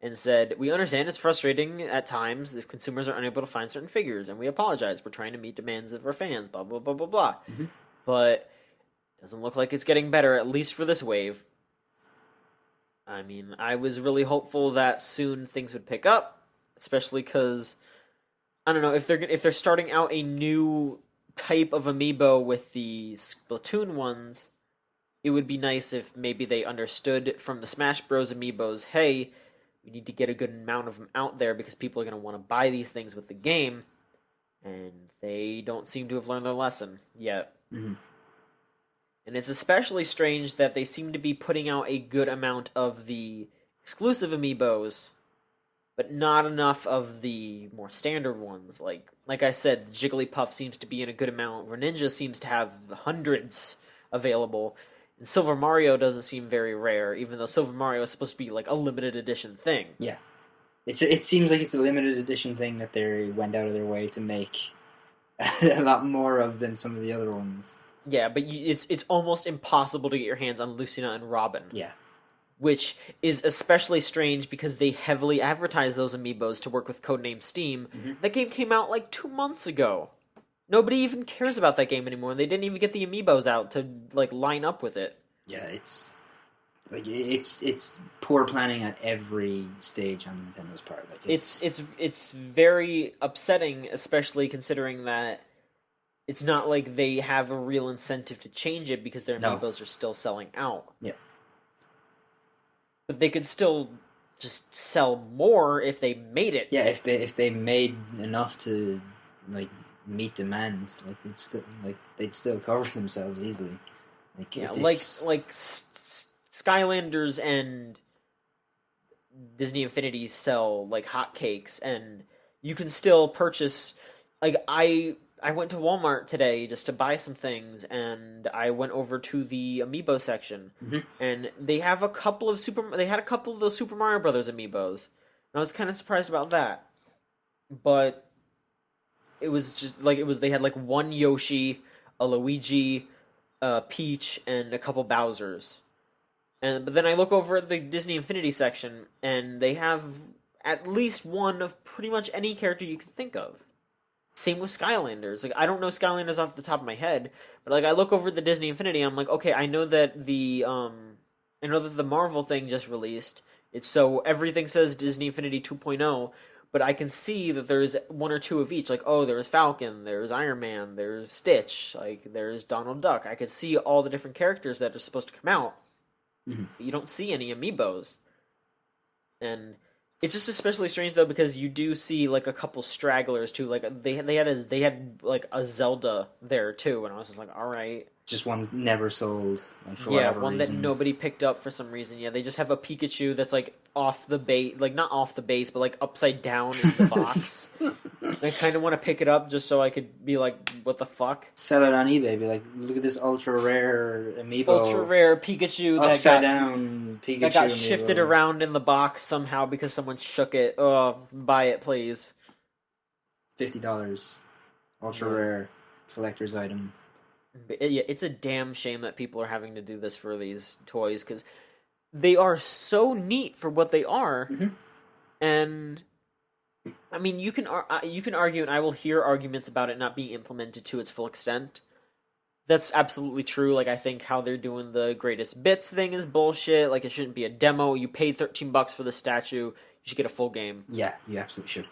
and said, "We understand it's frustrating at times if consumers are unable to find certain figures, and we apologize. We're trying to meet demands of our fans, blah, blah, blah, blah, blah." Mm-hmm. But it doesn't look like it's getting better, at least for this wave. I mean, I was really hopeful that soon things would pick up, especially because, I don't know, if they're starting out a new type of amiibo with the Splatoon ones, it would be nice if maybe they understood from the Smash Bros. Amiibos, hey, we need to get a good amount of them out there because people are going to want to buy these things with the game, and they don't seem to have learned their lesson yet. Mm-hmm. And it's especially strange that they seem to be putting out a good amount of the exclusive Amiibos, but not enough of the more standard ones. Like I said, Jigglypuff seems to be in a good amount. Greninja seems to have hundreds available. And Silver Mario doesn't seem very rare, even though Silver Mario is supposed to be like a limited edition thing. Yeah. It seems like it's a limited edition thing that they went out of their way to make a lot more of than some of the other ones. Yeah, but it's almost impossible to get your hands on Lucina and Robin. Yeah. Which is especially strange because they heavily advertise those amiibos to work with Codename Steam. Mm-hmm. That game came out like 2 months ago. Nobody even cares about that game anymore, and they didn't even get the amiibos out to like line up with it. Yeah, it's poor planning at every stage on Nintendo's part. Like it's very upsetting, especially considering that it's not like they have a real incentive to change it because their amiibos are still selling out. Yeah. But they could still just sell more if they made it. Yeah, if they made enough to like meet demand, they'd still cover themselves easily. Like Skylanders and Disney Infinity sell like hotcakes, and you can still purchase. Like I went to Walmart today just to buy some things, and I went over to the Amiibo section, mm-hmm. and they have a couple of They had a couple of those Super Mario Brothers Amiibos, and I was kind of surprised about that. But it was just like they had like one Yoshi, a Luigi, Peach, and a couple Bowsers. But then I look over at the Disney Infinity section, and they have at least one of pretty much any character you can think of. Same with Skylanders. Like I don't know Skylanders off the top of my head, but like I look over the Disney Infinity, and I'm like, okay, I know that the Marvel thing just released. It's so everything says Disney Infinity 2.0, but I can see that there's one or two of each. Like, oh, there's Falcon, there's Iron Man, there's Stitch, like there's Donald Duck. I could see all the different characters that are supposed to come out. Mm-hmm. But you don't see any Amiibos. And it's just especially strange though because you do see like a couple stragglers too. Like they had like a Zelda there too, and I was just like, all right. Just one never sold. Like, for whatever one reason. that nobody picked up for some reason. Yeah, they just have a Pikachu that's like off the base, like not off the base, but like upside down in the box. I kind of want to pick it up just so I could be like, what the fuck? Sell it on eBay. Be like, look at this ultra rare Amiibo. Ultra rare Pikachu upside down Pikachu that got Amiibo. shifted around in the box somehow because someone shook it. Oh, buy it, please. $50. Ultra rare collector's item. It's a damn shame that people are having to do this for these toys because they are so neat for what they are, mm-hmm. and I mean you can argue, and I will hear arguments about it not being implemented to its full extent. That's absolutely true. Like I think how they're doing the greatest bits thing is bullshit. Like it shouldn't be a demo. You paid $13 for the statue. You should get a full game. Yeah, you absolutely should.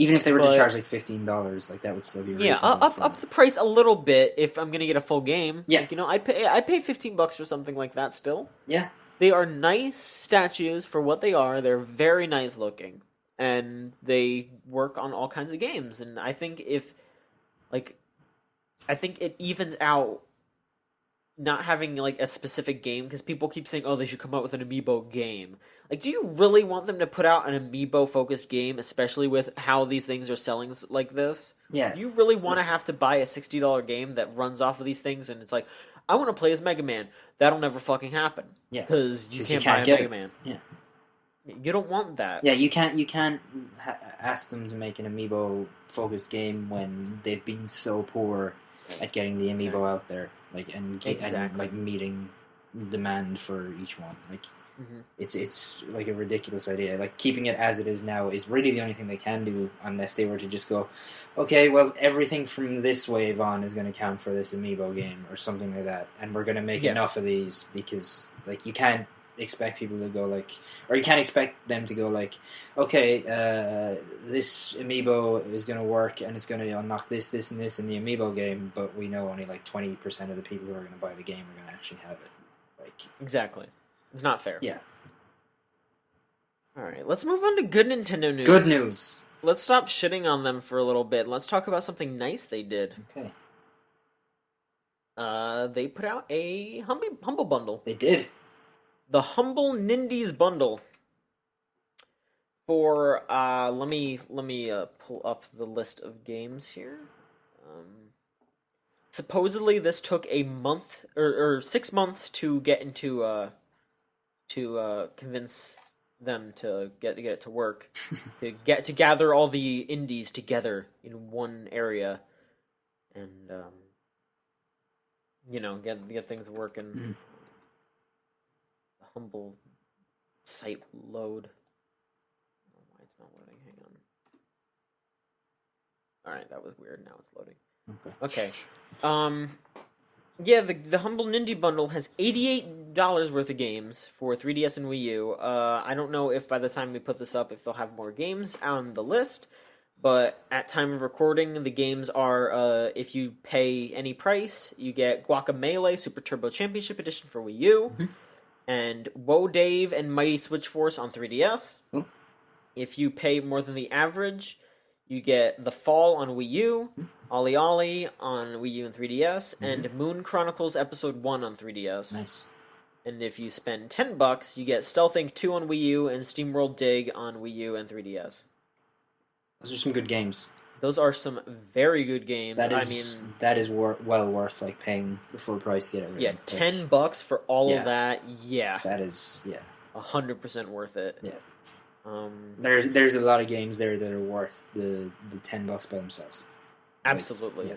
Even if they were to charge like $15, like that would still be reasonable. Yeah, up the price a little bit if I'm gonna get a full game. Yeah, like, I'd pay $15 for something like that still. Yeah, they are nice statues for what they are. They're very nice looking, and they work on all kinds of games. And I think I think it evens out not having like a specific game because people keep saying, "Oh, they should come out with an Amiibo game." Like, do you really want them to put out an Amiibo-focused game, especially with how these things are selling like this? Yeah. Do you really want to have to buy a $60 game that runs off of these things, and it's like, I want to play as Mega Man. That'll never fucking happen. Yeah. Because you can't buy a Mega Man. Yeah. You don't want that. Yeah, you can't ask them to make an amiibo focused game when they've been so poor at getting the amiibo Exactly. out there, like and Exactly. like meeting demand for each one. Like Hmm. it's like a ridiculous idea. Like keeping it as it is now is really the only thing they can do, unless they were to just go, okay, well everything from this wave on is going to count for this amiibo game or something like that, and we're going to make Yeah. enough of these because like you can't expect people to go like, or you can't expect them to go like, okay, this amiibo is going to work and it's going to unlock this, this, and this in the amiibo game, but we know only like 20% of the people who are going to buy the game are going to actually have it. Like, Exactly. It's not fair. yeah. All right, let's move on to good Nintendo Good news. news. Let's stop shitting on them for a little bit. Let's talk about something nice they did. Okay. They put out a humble bundle. They did. The Humble Nindies bundle. For let me pull up the list of games here. Supposedly this took a month or 6 months to get into to convince them to get it to work, to gather all the indies together in one area, and get things working. Mhm. The humble site load. I don't know why it's not loading. Hang on. All right, that was weird. Now it's loading. Okay. Okay. Yeah, the Humble Nindy bundle has $88 worth of games for 3DS and Wii U. I don't know if by the time we put this up, if they'll have more games on the list, but at time of recording, the games are, if you pay any price, you get Guacamelee Super Turbo Championship Edition for Wii U, Mhm. and Woe Dave and Mighty Switch Force on 3DS. Cool. If you pay more than the average, you get The Fall on Wii U, Ollie Ollie on Wii U and 3DS, and Moon Chronicles Episode 1 on 3DS. Nice. And if you spend $10, you get Stealth Inc. 2 on Wii U and SteamWorld Dig on Wii U and 3DS. Those are some good games. Those are some very good games. That is well worth like paying the full price to get everything. Yeah, Like, $10 for all yeah. of that. Yeah, that is 100% worth it. Yeah. Um, There's a lot of games there that are worth the $10 by themselves. Absolutely.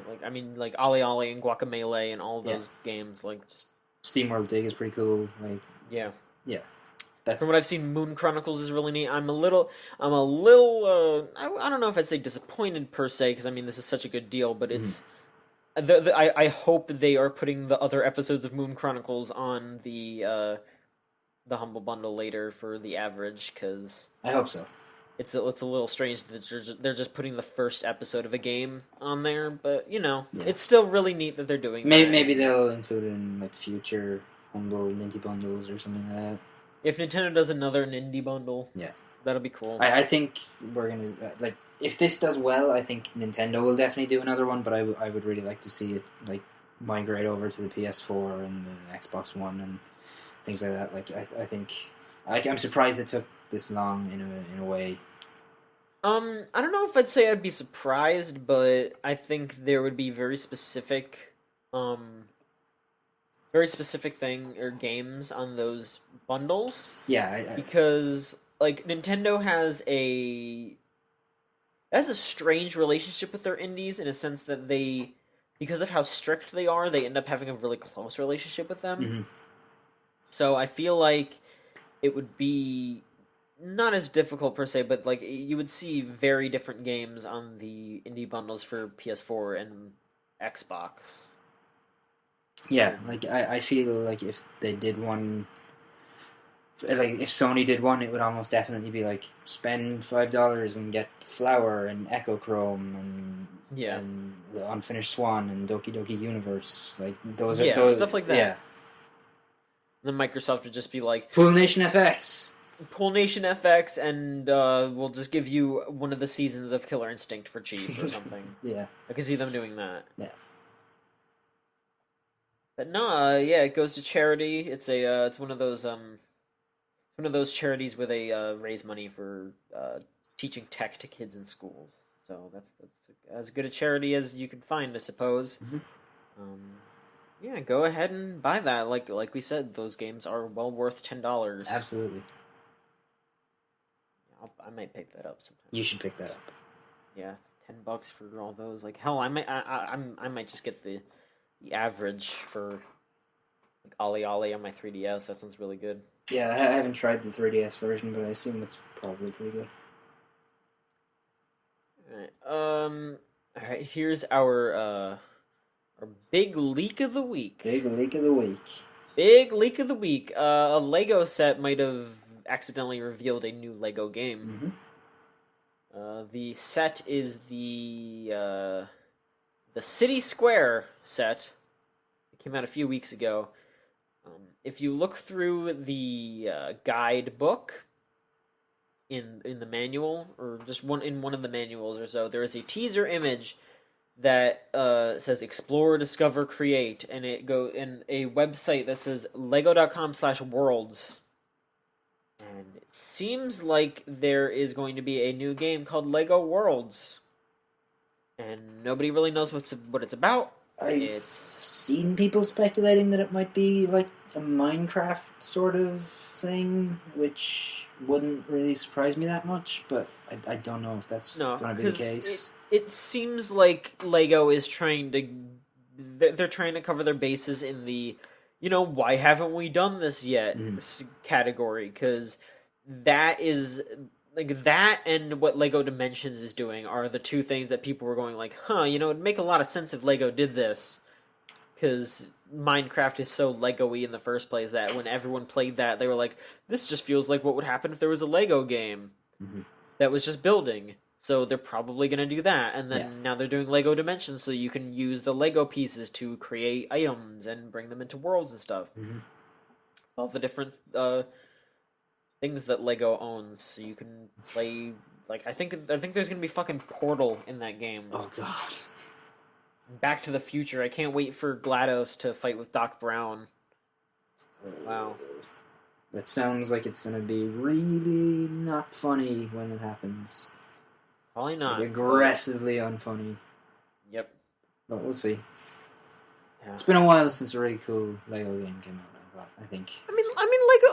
Like Ollie Ollie and Guacamelee and all of those games, like just SteamWorld Dig is pretty cool. Like yeah. that's From what I've seen, Moon Chronicles is really neat. I'm a little, I don't know if I'd say disappointed per se, because I mean this is such a good deal, but it's, I hope they are putting the other episodes of Moon Chronicles on the Humble Bundle later for the average, because I hope so. it's a little strange that they're just putting the first episode of a game on there, but it's still really neat that they're doing that. Maybe they'll include it in like future Humble Ninty bundles or something like that. If Nintendo does another Indie bundle, that'll be cool. I think we're gonna like if this does well, I think Nintendo will definitely do another one. But I would really like to see it like migrate over to the PS4 and the Xbox One and things like that. Like I think I'm surprised it took this long in a way. I don't know if I'd say I'd be surprised, but I think there would be very specific thing or games on those bundles. Yeah, because like Nintendo has a strange relationship with their indies in a sense that because of how strict they are, they end up having a really close relationship with them. Mm-hmm. So I feel like it would be not as difficult per se, but like you would see very different games on the indie bundles for PS4 and Xbox. Yeah, like I feel like if they did one, like if Sony did one, it would almost definitely be like spend $5 and get Flower and Echo Chrome and the Unfinished Swan and Doki Doki Universe, like those stuff like that. Yeah. Then Microsoft would just be like Full Nation FX. Pool Nation FX, and we'll just give you one of the seasons of Killer Instinct for cheap or something. Yeah, I can see them doing that. Yeah. But no, it goes to charity. It's it's one of those charities where they raise money for teaching tech to kids in schools. So that's as good a charity as you can find, I suppose. Mm-hmm. Go ahead and buy that. Like we said, those games are well worth $10. Absolutely. might pick that up sometime. You should pick that up. Yeah, $10 for all those. Like hell, I might just get the average for like Ollie Ollie on my 3DS. That sounds really good. Yeah, I haven't tried the 3DS version, but I assume it's probably pretty good. All right. Here's our big leak of the week. Big leak of the week. Big leak of the week. A Lego set might have accidentally revealed a new Lego game. The set is the City Square set. It came out a few weeks ago. If you look through the guidebook in the manual, or just one of the manuals or so, there is a teaser image that says "Explore, Discover, Create," and it go in a website that says Lego.com/worlds. And it seems like there is going to be a new game called Lego Worlds, and nobody really knows what it's about. I've seen people speculating that it might be like a Minecraft sort of thing, which wouldn't really surprise me that much, but I don't know if that's going to be the case. It seems like Lego is trying to... They're trying to cover their bases in the, why haven't we done this yet category, because that is... Like, that and what Lego Dimensions is doing are the two things that people were going like, it'd make a lot of sense if Lego did this. Because Minecraft is so Lego-y in the first place that when everyone played that, they were like, this just feels like what would happen if there was a Lego game that was just building. So they're probably going to do that. And then now they're doing Lego Dimensions, so you can use the Lego pieces to create items and bring them into worlds and stuff. All the different... things that Lego owns, so you can play. Like I think there's gonna be fucking Portal in that game. Oh god. Back to the Future. I can't wait for GLaDOS to fight with Doc Brown. Wow. That sounds like it's gonna be really not funny when it happens. Probably not. Like aggressively unfunny. Yep. But we'll see. Yeah. It's been a while since a really cool Lego game came out. I think. I mean,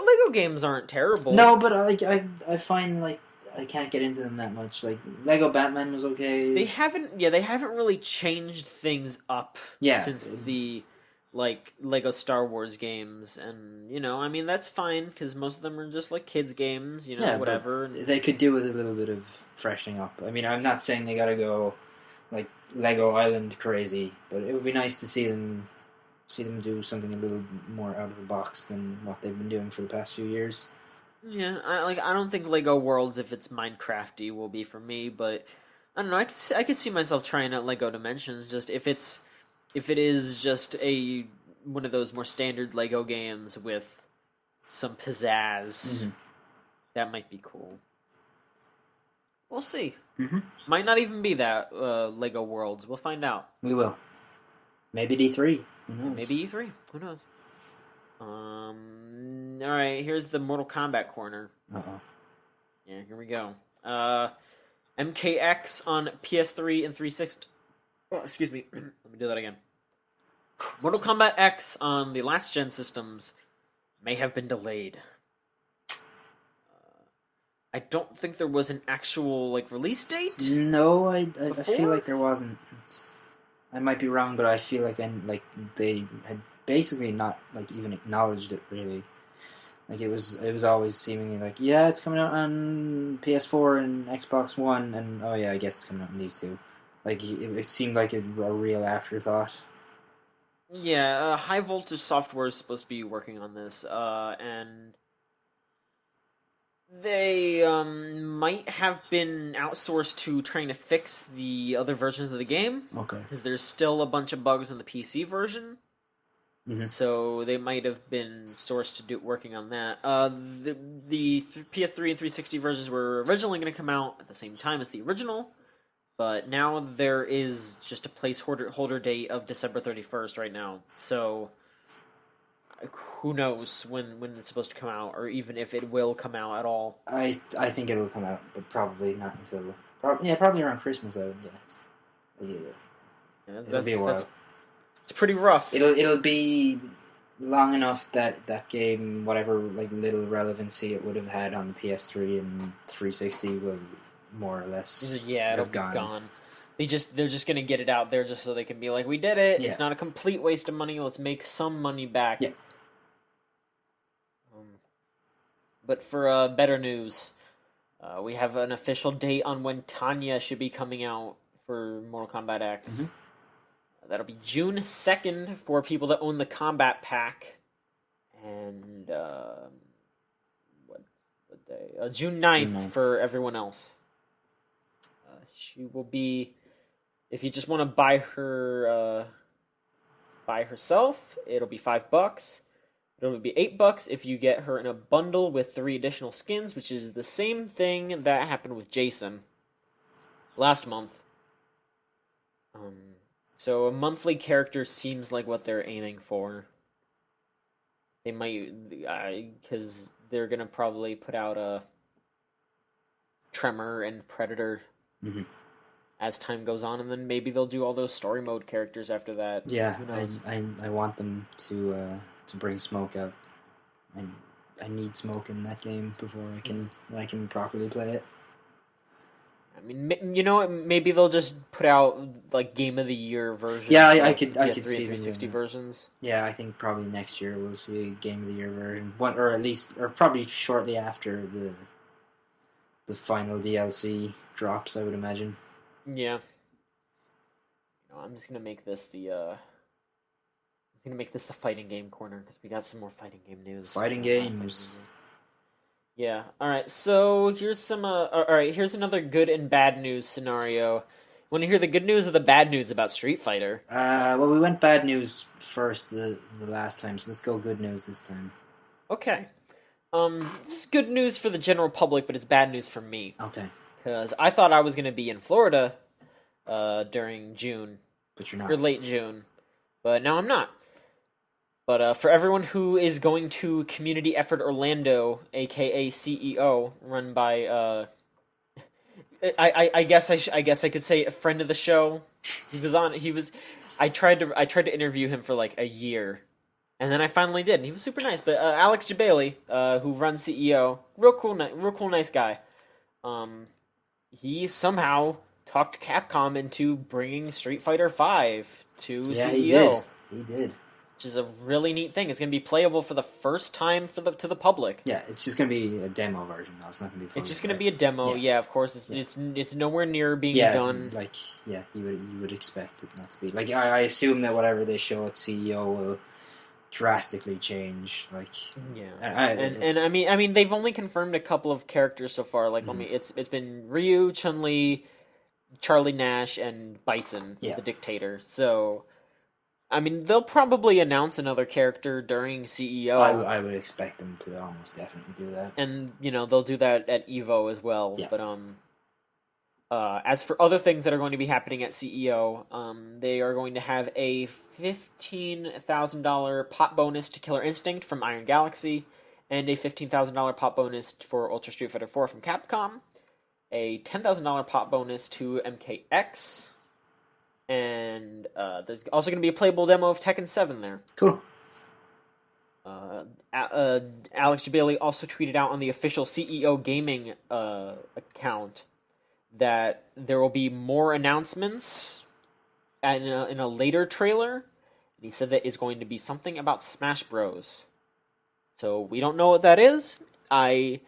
Lego games aren't terrible. No, but I find like I can't get into them that much. Like Lego Batman was okay. They haven't really changed things up since the Lego Star Wars games, and that's fine because most of them are just like kids games, whatever. They could do with a little bit of freshening up. I mean, I'm not saying they gotta go like Lego Island crazy, but it would be nice to see them do something a little more out of the box than what they've been doing for the past few years. Yeah, I don't think Lego Worlds, if it's Minecrafty, will be for me, but I don't know. I could see myself trying out Lego Dimensions. Just if it is just one of those more standard Lego games with some pizzazz, that might be cool. We'll see. Might not even be that Lego Worlds. We'll find out. We will. Maybe D3. Who knows? Maybe E3. Who knows? Alright, here's the Mortal Kombat corner. Uh-oh. Yeah, here we go. MKX on PS3 and 360. Oh, excuse me. Let me do that again. Mortal Kombat X on the last gen systems may have been delayed. I don't think there was an actual release date. No, I feel like there wasn't. I might be wrong, but I feel like they had basically not even acknowledged it really. Like it was always seemingly like it's coming out on PS4 and Xbox One, and I guess it's coming out on these two. Like it seemed like a real afterthought. Yeah, High Voltage Software is supposed to be working on this, and they might have been outsourced to trying to fix the other versions of the game. Okay. Because there's still a bunch of bugs in the PC version. So they might have been sourced to working on that. The PS3 and 360 versions were originally going to come out at the same time as the original, but now there is just a placeholder date of December 31st right now. So who knows when it's supposed to come out, or even if it will come out at all. I think it will come out, but probably not until probably around Christmas, I would guess. It'll be a while. It's pretty rough. It'll be long enough that that game, whatever like little relevancy it would have had on the PS3 and 360, will more or less Yeah, it'll have be gone. gone. They're just gonna get it out there just so they can be like, we did it. Yeah, It's not a complete waste of money. Let's make some money back. yeah. Um, but for better news, we have an official date on when Tanya should be coming out for Mortal Kombat Mm-hmm. X. That'll be June 2nd for people that own the Combat Pack. And what day? June 9th June 9th. for everyone else. She will be, if you just want to buy her by herself, it'll be $5. It'll be $8 if you get her in a bundle with 3 additional skins, which is the same thing that happened with Jason last month. So a monthly character seems like what they're aiming for. They might, because they're gonna probably put out a Tremor and Predator Mm-hmm. as time goes on, and then maybe they'll do all those story mode characters after that. Yeah, Who knows? I want them to bring Smoke out. I need Smoke in that game before I can properly play it. I mean, you know, maybe they'll just put out like Game of the Year versions. Yeah, of I could PS3 see and 360 versions. Yeah, I think probably next year we'll see a Game of the Year version, or at least, or probably shortly after the final DLC drops, I would imagine. Yeah. I'm just gonna make this the fighting game corner because we got some more fighting game news. Fighting games. Yeah. All right. So here's some. All right. Here's another good and bad news scenario. Want to hear the good news or the bad news about Street Fighter? Well, we went bad news first the last time, so let's go good news this time. Okay. This is good news for the general public, but it's bad news for me. Okay. Because I thought I was going to be in Florida during June. But you're not. Or late June. But now I'm not. But for everyone who is going to Community Effort Orlando, aka CEO, run by I guess I guess I could say a friend of the show. I tried to interview him for like a year, and then I finally did, and he was super nice. But Alex Jabali, who runs CEO, real cool nice guy. He somehow talked Capcom into bringing Street Fighter V to CEO. He did. Which is a really neat thing. It's going to be playable for the first time to the public. Yeah, it's just going to be a demo version, though. It's not going to be. It's just going to be a demo. Yeah, of course. It's nowhere near being done. Like you would expect it not to be. Like I assume that whatever they show at CEO will drastically change. Like and I mean they've only confirmed a couple of characters so far. Like it's been Ryu, Chun-Li, Charlie Nash, and Bison, the Dictator. So. I mean, they'll probably announce another character during CEO. I would expect them to almost definitely do that. And, they'll do that at EVO as well. Yeah. But, as for other things that are going to be happening at CEO, they are going to have a $15,000 pop bonus to Killer Instinct from Iron Galaxy, and a $15,000 pop bonus for Ultra Street Fighter 4 from Capcom, a $10,000 pop bonus to MKX, and there's also going to be a playable demo of Tekken 7 there. Cool. Alex Jabali also tweeted out on the official CEO Gaming account that there will be more announcements in a later trailer. And he said that it's going to be something about Smash Bros. So we don't know what that is. I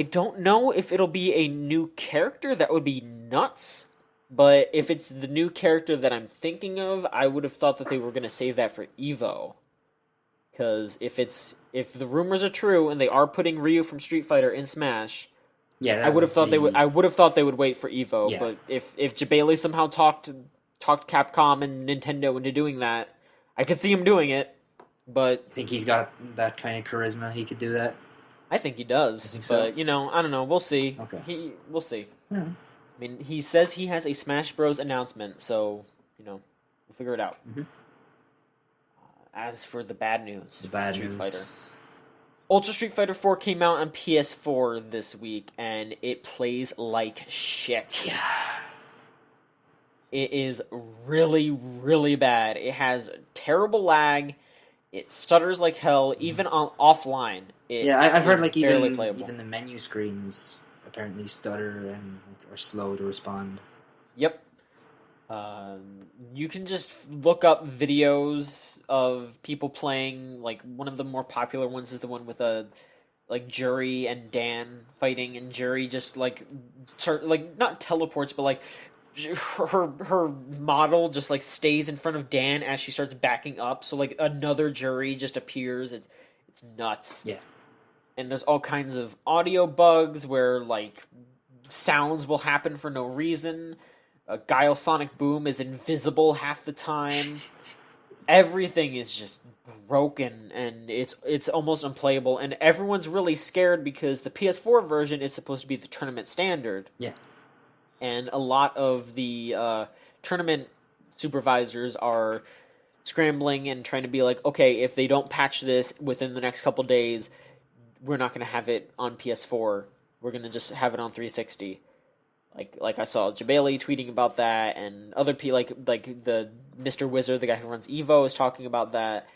don't know if it'll be a new character. That would be nuts. But if it's the new character that I'm thinking of, I would have thought that they were going to save that for EVO. Because if the rumors are true and they are putting Ryu from Street Fighter in Smash, I would have thought they would. I would have thought they would wait for EVO. Yeah. But if Jabali somehow talked Capcom and Nintendo into doing that, I could see him doing it. But I think he's got that kind of charisma. He could do that. I think he does. I think so. But I don't know. We'll see. Okay. We'll see. Yeah. I mean, he says he has a Smash Bros. Announcement, so, we'll figure it out. Mm-hmm. As for the bad news, Street Fighter. Ultra Street Fighter 4 came out on PS4 this week, and it plays like shit. Yeah. It is really, really bad. It has terrible lag. It stutters like hell, even on offline. It Yeah, I've heard is like barely playable. even the menu screens apparently stutter and are slow to respond. Yep. You can just look up videos of people playing. Like one of the more popular ones is the one with a like Jury and Dan fighting, and Jury just like like not teleports, but like her model just like stays in front of Dan as she starts backing up. So like another Jury just appears. It's nuts. Yeah. And there's all kinds of audio bugs where like sounds will happen for no reason. Guile Sonic Boom is invisible half the time. Everything is just broken and it's almost unplayable. And everyone's really scared because the PS4 version is supposed to be the tournament standard. Yeah. And a lot of the tournament supervisors are scrambling and trying to be like, okay, if they don't patch this within the next couple days, we're not going to have it on PS4. We're going to just have it on 360. Like I saw Jabali tweeting about that, and other people like the Mr. Wizard, the guy who runs Evo, is talking about that.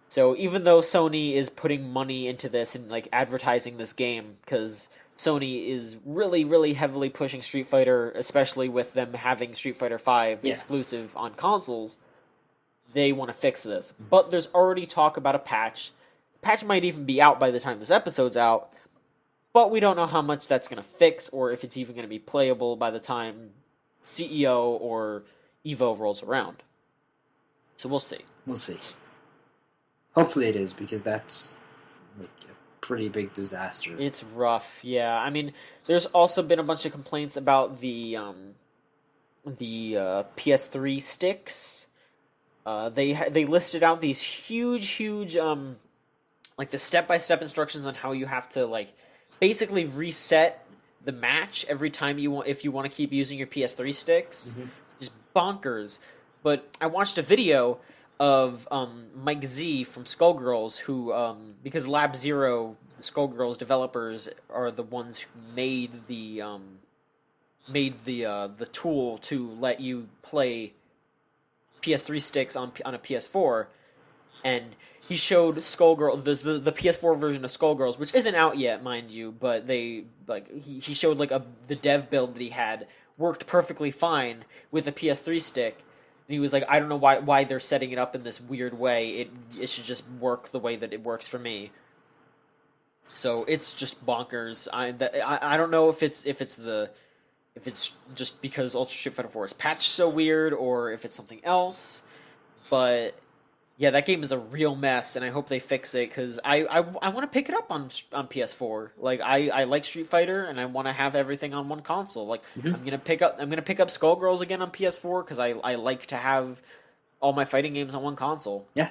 So even though Sony is putting money into this and like advertising this game, because Sony is really really heavily pushing Street Fighter, especially with them having Street Fighter V exclusive on consoles, they want to fix this. But there's already talk about a patch. The patch might even be out by the time this episode's out. But we don't know how much that's going to fix or if it's even going to be playable by the time CEO or Evo rolls around. So we'll see. We'll see. Hopefully it is, because that's like a pretty big disaster. It's rough, yeah. I mean, there's also been a bunch of complaints about the PS3 sticks. They listed out these huge like the step-by-step instructions on how you have to like basically reset the match every time you want if you want to keep using your PS3 sticks. Mm-hmm. Just bonkers. But I watched a video of Mike Z from Skullgirls, who because Lab Zero, the Skullgirls developers, are the ones who made the tool to let you play PS3 sticks on a PS4, and he showed Skullgirl the PS4 version of Skullgirls, which isn't out yet, mind you, but they like he showed like the dev build that he had worked perfectly fine with a PS3 stick, and he was like, I don't know why they're setting it up in this weird way. It should just work the way that it works for me. So it's just bonkers. I don't know if it's just because Ultra Street Fighter 4 is patched so weird, or if it's something else, but yeah, that game is a real mess, and I hope they fix it, because I want to pick it up on PS4. Like I like Street Fighter, and I want to have everything on one console. Like Mm-hmm. I'm gonna pick up Skullgirls again on PS4 because I like to have all my fighting games on one console. Yeah.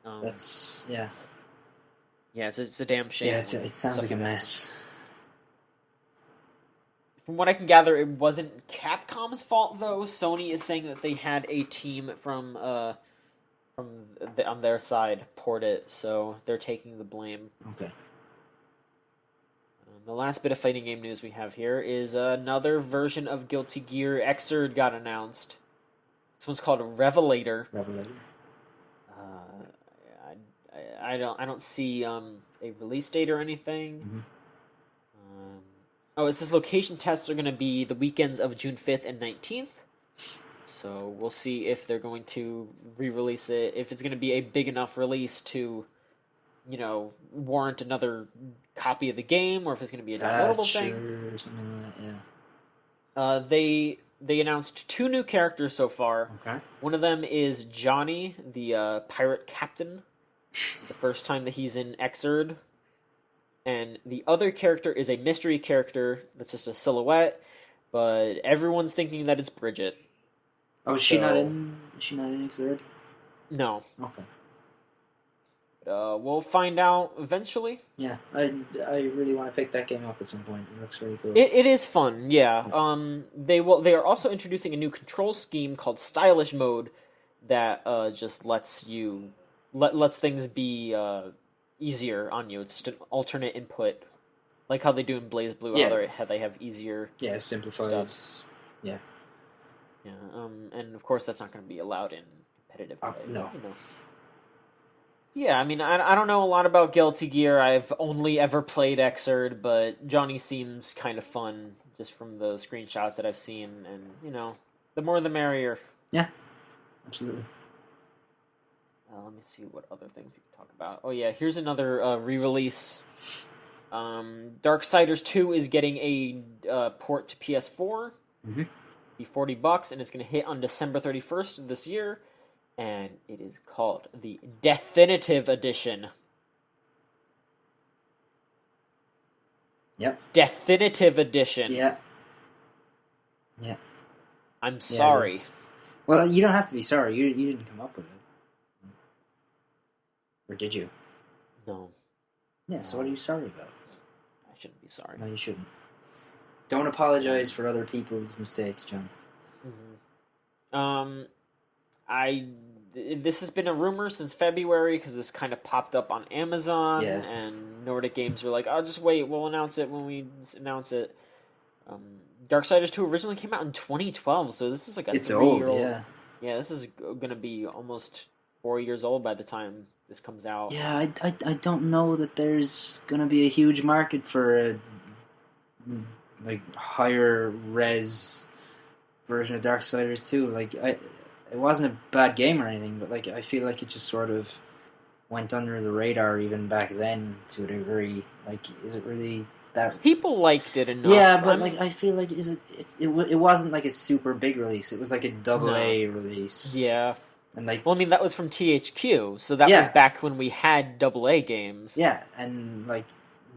That's yeah. Yeah, it's a damn shame. Yeah, it sounds like a mess. From what I can gather, it wasn't Capcom's fault though. Sony is saying that they had a team on their side port it, so they're taking the blame. Okay. The last bit of fighting game news we have here is another version of Guilty Gear Xrd got announced. This one's called Revelator. I don't see a release date or anything. Mm-hmm. It says location tests are going to be the weekends of June 5th and 19th. So we'll see if they're going to re-release it, if it's going to be a big enough release to, warrant another copy of the game, or if it's going to be a downloadable thing. Or something like that, yeah. They announced 2 new characters so far. Okay. One of them is Johnny, the pirate captain. The first time that he's in Xrd. And the other character is a mystery character that's just a silhouette, but everyone's thinking that it's Bridget. Oh, is she not in Xrd? No. Okay. We'll find out eventually. Yeah, I really want to pick that game up at some point. It looks really cool. It is fun, yeah. They are also introducing a new control scheme called Stylish Mode that just lets things be easier on you. It's just an alternate input, like how they do in Blaze Blue. Yeah. How they have easier. Yeah, simplified. Stuff. Yeah. Yeah. And of course that's not going to be allowed in competitive play. No. Yeah, I mean, I don't know a lot about Guilty Gear. I've only ever played Xrd, but Johnny seems kind of fun just from the screenshots that I've seen, and the more the merrier. Yeah, absolutely. Let me see what other things we can talk about. Oh yeah, here's another re-release. Darksiders 2 is getting a port to PS4. Mm-hmm. Be $40, and it's going to hit on December 31st of this year, and it is called the Definitive Edition. Yep. Definitive Edition. Yeah. Yeah. I'm sorry. Well, you don't have to be sorry. You didn't come up with it. Or did you? No. Yeah, so what are you sorry about? I shouldn't be sorry. No, you shouldn't. Don't apologize for other people's mistakes, John. Mm-hmm. This has been a rumor since February because this kind of popped up on Amazon, and Nordic Games were like, "Oh, just wait, we'll announce it when we announce it." Darksiders 2 originally came out in 2012, so this is like a 3-year old. Yeah, this is gonna be almost 4 years old by the time this comes out. Yeah, I don't know that there's gonna be a huge market for a higher res version of Darksiders 2. It wasn't a bad game or anything, but I feel like it just sort of went under the radar even back then to a degree. Is it really that? People liked it enough. Yeah, but I feel like it wasn't like a super big release. It was like a AA release. Yeah. And well, I mean, that was from THQ, so that was back when we had AA games. Yeah, and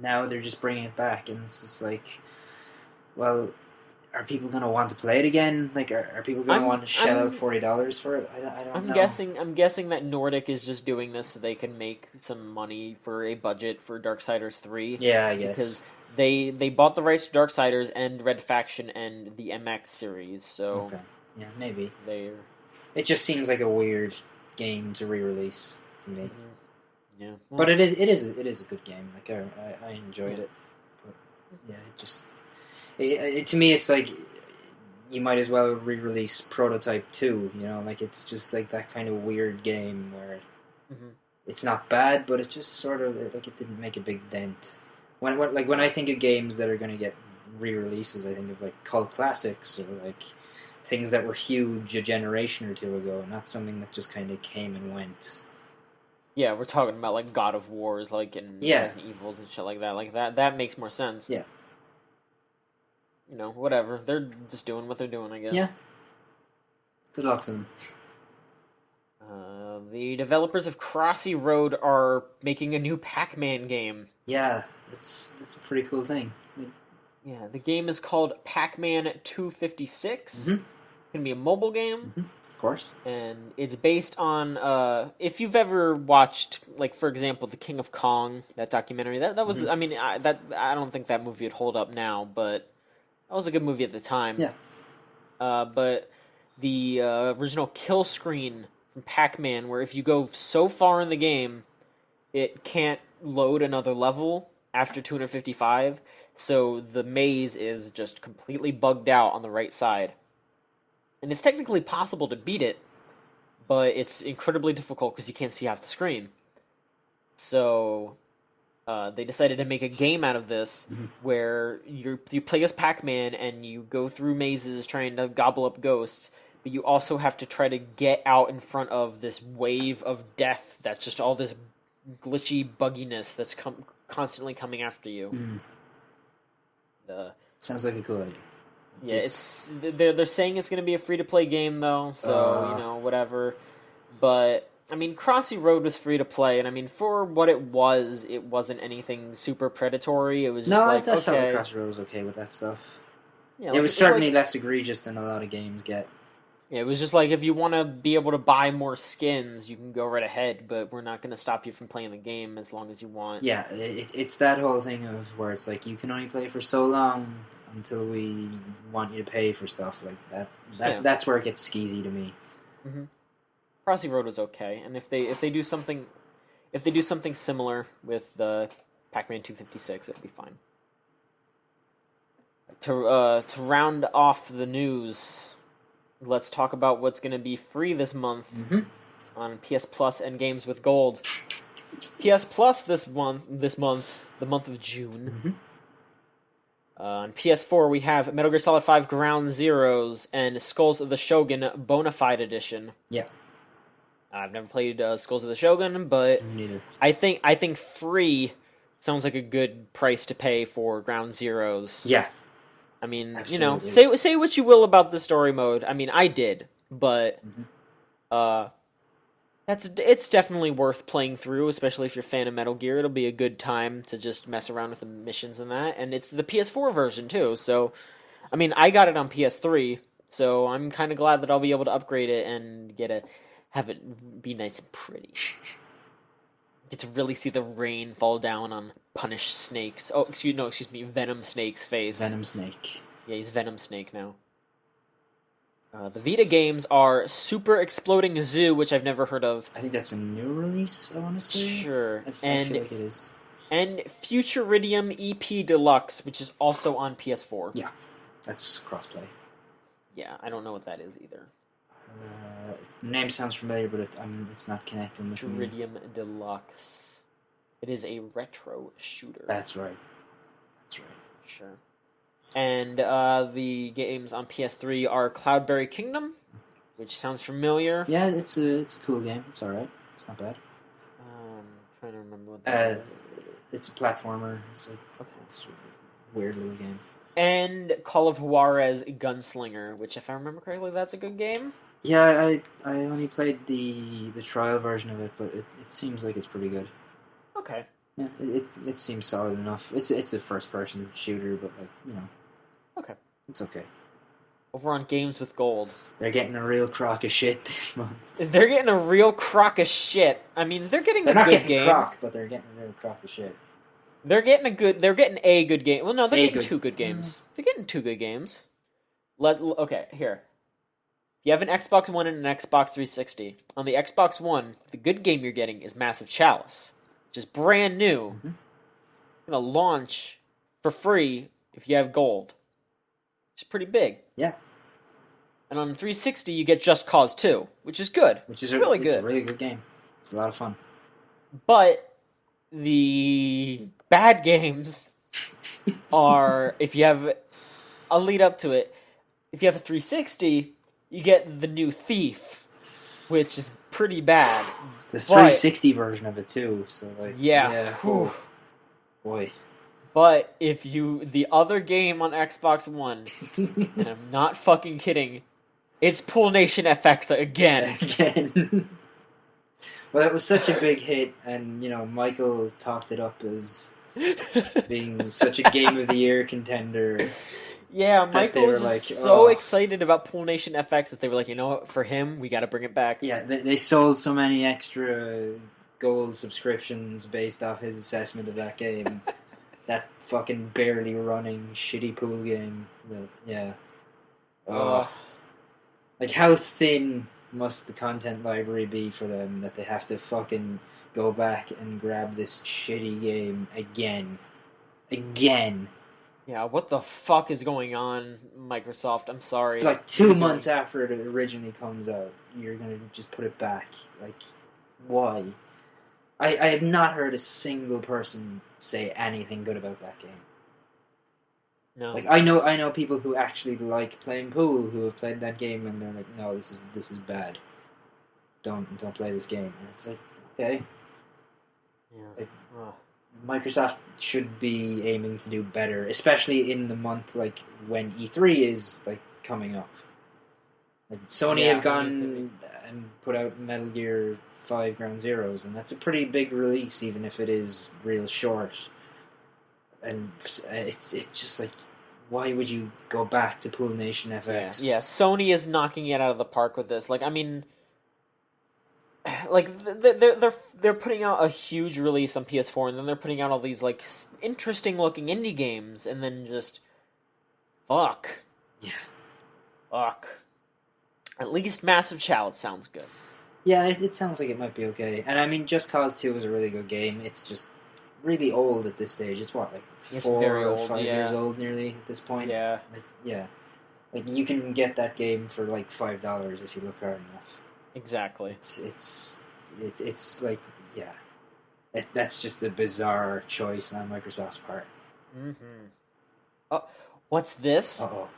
now they're just bringing it back, and it's just well, are people going to want to play it again? Are people going to want to shell out $40 for it? I don't know. I'm guessing that Nordic is just doing this so they can make some money for a budget for Darksiders 3. Yeah, I guess. Because they bought the rights to Darksiders and Red Faction and the MX series, so... Okay. Yeah, maybe. They're... It just seems like a weird game to re-release to me. Mm-hmm. Yeah. Well, but it is a good game. I enjoyed it. But yeah, it just... to me, it's like you might as well re-release Prototype 2. It's just that kind of weird game where it's not bad, but it just sort of it didn't make a big dent. When I think of games that are going to get re-releases, I think of cult classics or things that were huge a generation or two ago, not something that just kind of came and went. Yeah, we're talking about God of Wars, and Resident Evils and shit like that. That makes more sense. Yeah. Whatever. They're just doing what they're doing, I guess. Yeah. Good luck to them. The developers of Crossy Road are making a new Pac-Man game. Yeah, that's a pretty cool thing. Yeah, the game is called Pac-Man 256. Mm-hmm. It's going to be a mobile game. Mm-hmm. Of course. And it's based on, if you've ever watched, for example, The King of Kong, that documentary, that was, I mean, I don't think that movie would hold up now, but that was a good movie at the time. Yeah. But the original kill screen from Pac-Man, where if you go so far in the game, it can't load another level after 255, so the maze is just completely bugged out on the right side. And it's technically possible to beat it, but it's incredibly difficult because you can't see half the screen. So they decided to make a game out of this where you play as Pac-Man and you go through mazes trying to gobble up ghosts, but you also have to try to get out in front of this wave of death that's just all this glitchy bugginess that's constantly coming after you. Sounds like a cool idea. Yeah, they're saying it's going to be a free-to-play game, though, so, whatever. But, I mean, Crossy Road was free-to-play, and, I mean, for what it wasn't anything super predatory. It was just I felt like Crossy Road was okay with that stuff. Yeah, it was certainly less egregious than a lot of games get. Yeah, it was just if you want to be able to buy more skins, you can go right ahead, but we're not going to stop you from playing the game as long as you want. Yeah, it's that whole thing of where it's you can only play for so long until we want you to pay for stuff like that. That's where it gets skeezy to me. Mm-hmm. Crossy Road was okay, and if they do something similar with the Pac-Man 256, it'll be fine. To round off the news, let's talk about what's going to be free this month on PS Plus and Games with Gold. PS Plus this month, the month of June. Mm-hmm. On PS4, we have Metal Gear Solid 5 Ground Zeroes and Skulls of the Shogun Bonafide Edition. Yeah. I've never played Skulls of the Shogun, but Neither. I think free sounds like a good price to pay for Ground Zeroes. Yeah. I mean, Absolutely. say what you will about the story mode. I mean, I did, but Mm-hmm. uh, it's definitely worth playing through, especially if you're a fan of Metal Gear. It'll be a good time to just mess around with the missions and that. And it's the PS4 version too, so I mean, I got it on PS3, so I'm kind of glad that I'll be able to upgrade it and have it be nice and pretty. Get to really see the rain fall down on Punish Snake's. Oh, excuse me, Venom Snake's face. Venom Snake. Yeah, he's Venom Snake now. The Vita games are Super Exploding Zoo, which I've never heard of. I think that's a new release, I want to say. Sure. I feel like it is. And Futuridium EP Deluxe, which is also on PS4. Yeah, that's crossplay. Yeah, I don't know what that is either. The name sounds familiar, but it's not connecting with me. Futuridium Deluxe. It is a retro shooter. That's right. That's right. Sure. And the games on PS3 are Cloudberry Kingdom, which sounds familiar. Yeah, it's a cool game. It's alright. It's not bad. Trying to remember what that is. It's a platformer. It's Okay. a weird little game. And Call of Juarez Gunslinger, which, if I remember correctly, that's a good game. Yeah, I only played the trial version of it, but it seems like it's pretty good. Okay. Yeah, it seems solid enough. It's a first person shooter, but Okay. it's okay. Over on Games with Gold. They're getting a real crock of shit this month. They're getting a real crock of shit. I mean, they're getting They're a not good getting game. crock, but they're getting a real crock of shit. They're getting a good game. Well, no, they're getting good. two good games. They're getting two good games. Okay, here. You have an Xbox One and an Xbox 360. On the Xbox One, the good game you're getting is Massive Chalice, which is brand new. Mm-hmm. Gonna launch for free if you have gold. It's pretty big. Yeah. And on the 360, you get Just Cause 2, which is good. Which is really It's good. a really good game. It's a lot of fun. But the bad games are, if you have, I'll lead up to it. If you have a 360, you get the new Thief, which is pretty bad. The 360 version of it too. So yeah. Oh, boy. But if the other game on Xbox One, and I'm not fucking kidding, it's Pool Nation FX again. Again. Well, it was such a big hit, and Michael talked it up as being such a Game of the Year contender. Yeah, Michael was just so excited about Pool Nation FX that they were like, you know what, for him, we got to bring it back. Yeah, they sold so many extra gold subscriptions based off his assessment of that game. That fucking barely running shitty pool game. Like, how thin must the content library be for them that they have to fucking go back and grab this shitty game again? Yeah, what the fuck is going on, Microsoft? I'm sorry. It's like 2 months after it originally comes out, you're gonna just put it back. Like, why? I have not heard a single person say anything good about that game. No. Like, I know people who actually like playing pool who have played that game and they're like, no, this is bad. Don't play this game. And it's like, okay. Yeah. Like, Microsoft should be aiming to do better, especially in the month like when E3 is like coming up. Like, Sony have gone and put out Metal Gear 5 Ground Zeroes, and that's a pretty big release, even if it is real short. And it's just like, why would you go back to Pool Nation FX? Yeah, Sony is knocking it out of the park with this. Like, I mean, like they're putting out a huge release on PS4, and then they're putting out all these like interesting looking indie games, and then just fuck. At least Massive Chalice sounds good. Yeah, it sounds like it might be okay. And I mean, Just Cause 2 is a really good game. It's just really old at this stage. It's what, like 4 or 5 years old nearly at this point? Yeah. Like, you can get that game for like $5 if you look hard enough. Exactly. It's like, yeah. That's just a bizarre choice on Microsoft's part. Mm-hmm. Oh, what's this? Uh-oh.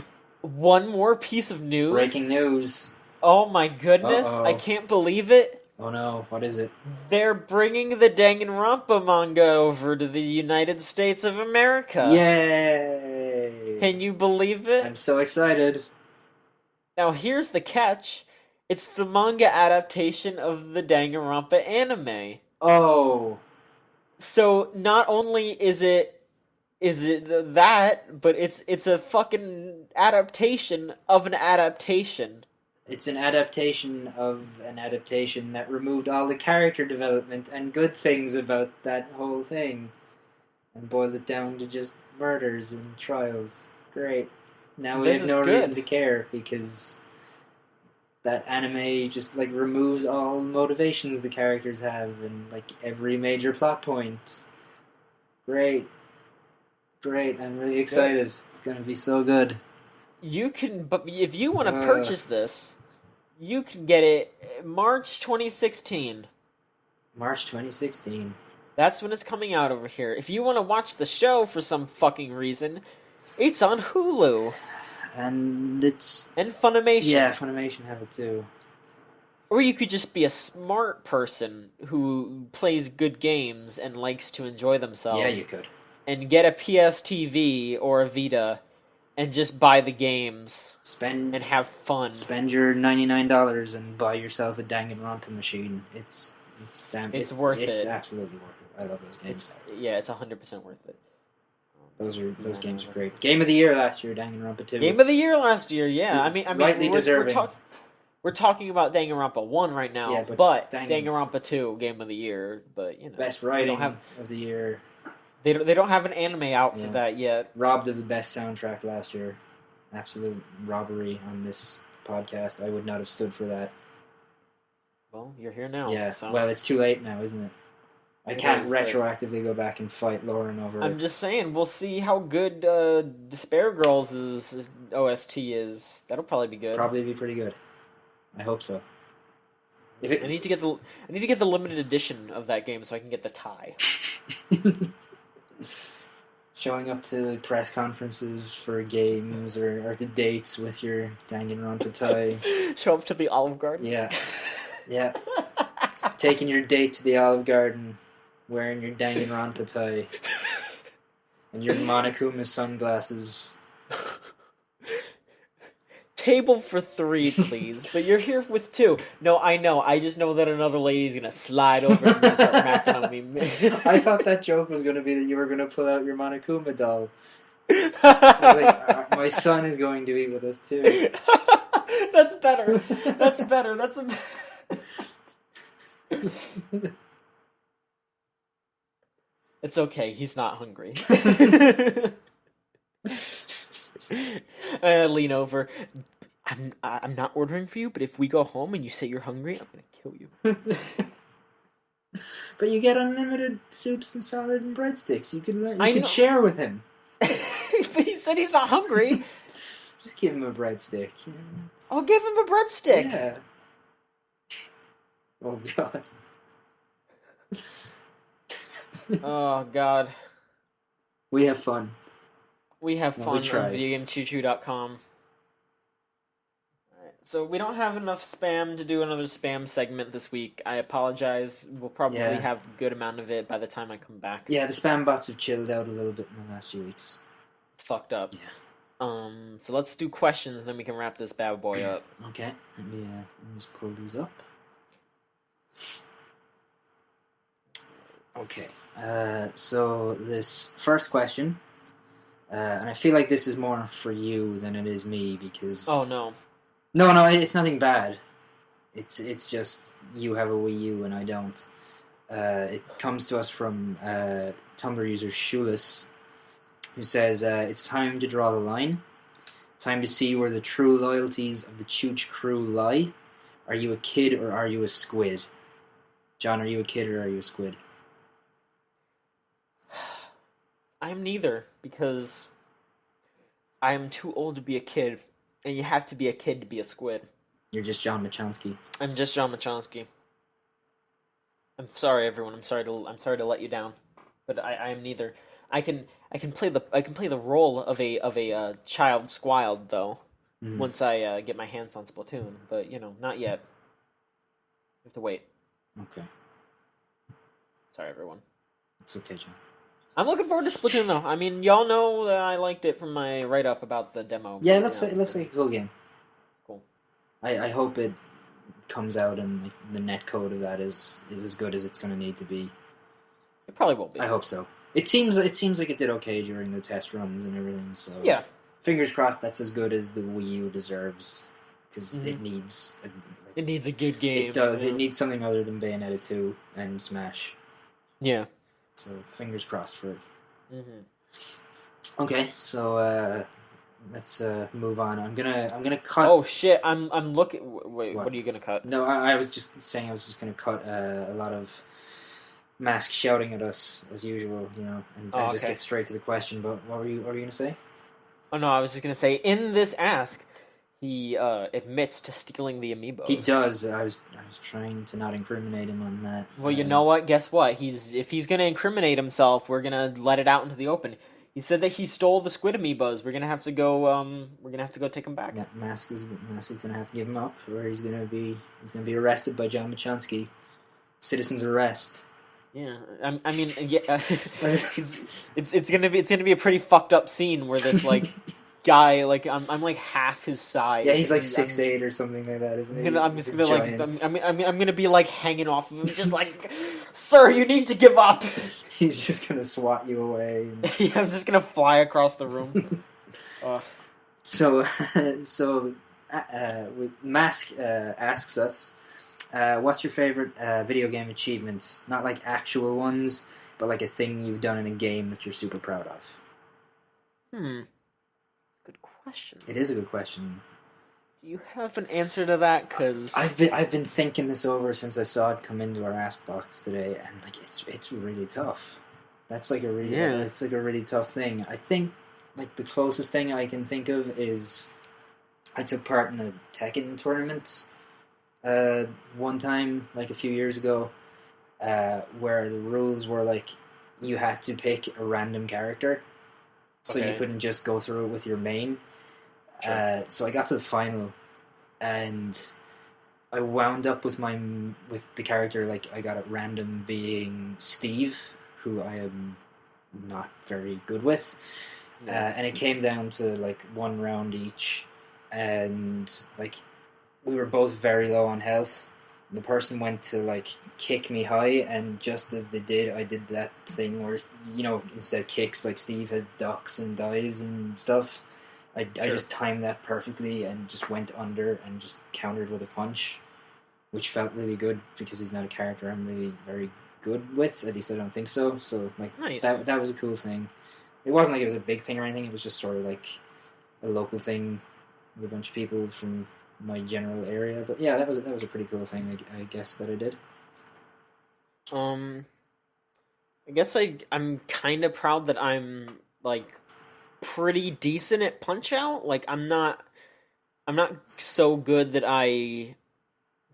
One more piece of news? Breaking news. Oh my goodness, I Uh-oh. can't believe it. Oh no, what is it? They're bringing the Danganronpa manga over to the United States of America. Yay! Can you believe it? I'm so excited. Now here's the catch. It's the manga adaptation of the Danganronpa anime. Oh. So not only is it that, but it's a fucking adaptation of an adaptation. It's an adaptation of an adaptation that removed all the character development and good things about that whole thing and boiled it down to just murders and trials. Great. Now we This have is no good. reason to care because that anime just like removes all motivations the characters have and like every major plot point. Great. Great. I'm really excited. It's going to be so good. You can, but if you want to purchase this, you can get it March 2016. March 2016. That's when it's coming out over here. If you want to watch the show for some fucking reason, it's on Hulu. And it's... And Funimation. Yeah, Funimation have it too. Or you could just be a smart person who plays good games and likes to enjoy themselves. Yeah, you could. And get a PS TV or a Vita and just buy the games and have fun. Spend your $99 and buy yourself a Danganronpa machine. It's worth it. It's absolutely worth it. I love those games. It's 100% worth it. Those games are great. Game of the year last year, Danganronpa 2. Game of the year last year, yeah. I mean, rightly deserving. We're talking about Danganronpa 1 right now, yeah, but Danganronpa 2 Game of the Year. But you know, best writing of the year. They don't have an anime out for that yet. Robbed of the best soundtrack last year. Absolute robbery on this podcast. I would not have stood for that. Well, you're here now. Yeah. So. Well, it's too late now, isn't it? I can't retroactively go back and fight Lauren over I'm just saying, we'll see how good Despair Girls' OST is. That'll probably be good. Probably be pretty good. I hope so. I need to get the limited edition of that game so I can get the tie. Showing up to press conferences for games or to dates with your Danganronpa tie. Show up to the Olive Garden. Yeah. Yeah. Taking your date to the Olive Garden, wearing your Danganronpa tie, and your Monokuma sunglasses. Table for 3, please. But you're here with 2. No, I know. I just know that another lady's gonna slide over and start macking on me. I thought that joke was gonna be that you were gonna pull out your Monokuma doll. I was like, my son is going to eat with us too. That's better. That's better. That's a. It's okay. He's not hungry. Lean over. I'm not ordering for you, but if we go home and you say you're hungry, I'm gonna kill you. But you get unlimited soups and salad and breadsticks. You can share with him. But he said he's not hungry. Just give him a breadstick. I'll give him a breadstick. Yeah. Oh God. Oh God. We have fun. We have fun on VeganChooChoo.com. So we don't have enough spam to do another spam segment this week. I apologize. We'll probably have a good amount of it by the time I come back. Yeah, the spam bots have chilled out a little bit in the last few weeks. It's fucked up. Yeah. So let's do questions, and then we can wrap this bad boy up. Okay. Let me just pull these up. Okay. So this first question, and I feel like this is more for you than it is me because... Oh, no. No, it's nothing bad. It's just you have a Wii U and I don't. It comes to us from Tumblr user Shoeless, who says, it's time to draw the line. Time to see where the true loyalties of the Chooch crew lie. Are you a kid or are you a squid? John, are you a kid or are you a squid? I'm neither, because I'm too old to be a kid. And you have to be a kid to be a squid. You're just John Michonski. I'm just John Michonski. I'm sorry, everyone. I'm sorry to let you down, but I am neither. I can play the role of a child squiled though. Mm, Once I get my hands on Splatoon, but not yet. You have to wait. okay, Sorry, everyone. it's okay, John. I'm looking forward to Splatoon though. I mean, y'all know that I liked it from my write up about the demo, Yeah, but it looks like a cool game. cool. I hope it comes out and like, the net code of that is as good as it's going to need to be. It probably won't be. I hope so. It seems like it did okay during the test runs and everything. So Yeah. fingers crossed that's as good as the Wii U deserves because Mhm. it needs. It needs a good game. It does. Yeah. It needs something other than Bayonetta 2 and Smash. Yeah. So fingers crossed for it. Mm-hmm. Okay, so let's move on. I'm gonna cut. Oh shit! I'm looking. Wait, what are you gonna cut? No, I was just saying I was just gonna cut a lot of Mask shouting at us as usual, and just okay. get straight to the question. But what were you gonna say? Oh no, I was just gonna say in this ask, he admits to stealing the Amiibos. He does. I was trying to not incriminate him on that. Well, you know what? Guess what? If he's gonna incriminate himself, we're gonna let it out into the open. He said that he stole the squid Amiibos. We're gonna have to go. We're gonna have to go take him back. Yeah, Mask is gonna have to give him up, or he's gonna be arrested by John Michonski. Citizen's arrest. Yeah, I mean, yeah, it's gonna be a pretty fucked up scene where this like guy, like I'm like half his size. Yeah, he's like 6'8" or something like that, isn't he? I'm just gonna like I'm gonna be like hanging off of him, just like, sir, you need to give up. He's just gonna swat you away. Yeah, I'm just gonna fly across the room. So Mask asks us, what's your favorite video game achievement? Not like actual ones, but like a thing you've done in a game that you're super proud of. Good question. It is a good question. Do you have an answer to that? Cause I've been thinking this over since I saw it come into our Ask box today, and like it's really tough. That's like it's like a really tough thing. I think like the closest thing I can think of is I took part in a Tekken tournament one time, like a few years ago, where the rules were like you had to pick a random character, so you couldn't just go through it with your main. Sure. So I got to the final, and I wound up with the character, like I got at random, being Steve, who I am not very good with. And it came down to like one round each, and like we were both very low on health. The person went to like kick me high, and just as they did, I did that thing where instead of kicks, like Steve has ducks and dives and stuff. I just timed that perfectly and just went under and just countered with a punch, which felt really good because he's not a character I'm really very good with. At least I don't think so. So like nice. that was a cool thing. It wasn't like it was a big thing or anything. It was just sort of like a local thing with a bunch of people from my general area. But yeah, that was a pretty cool thing. I guess that I did. I guess I'm kind of proud that I'm like pretty decent at Punch Out. Like I'm not so good that I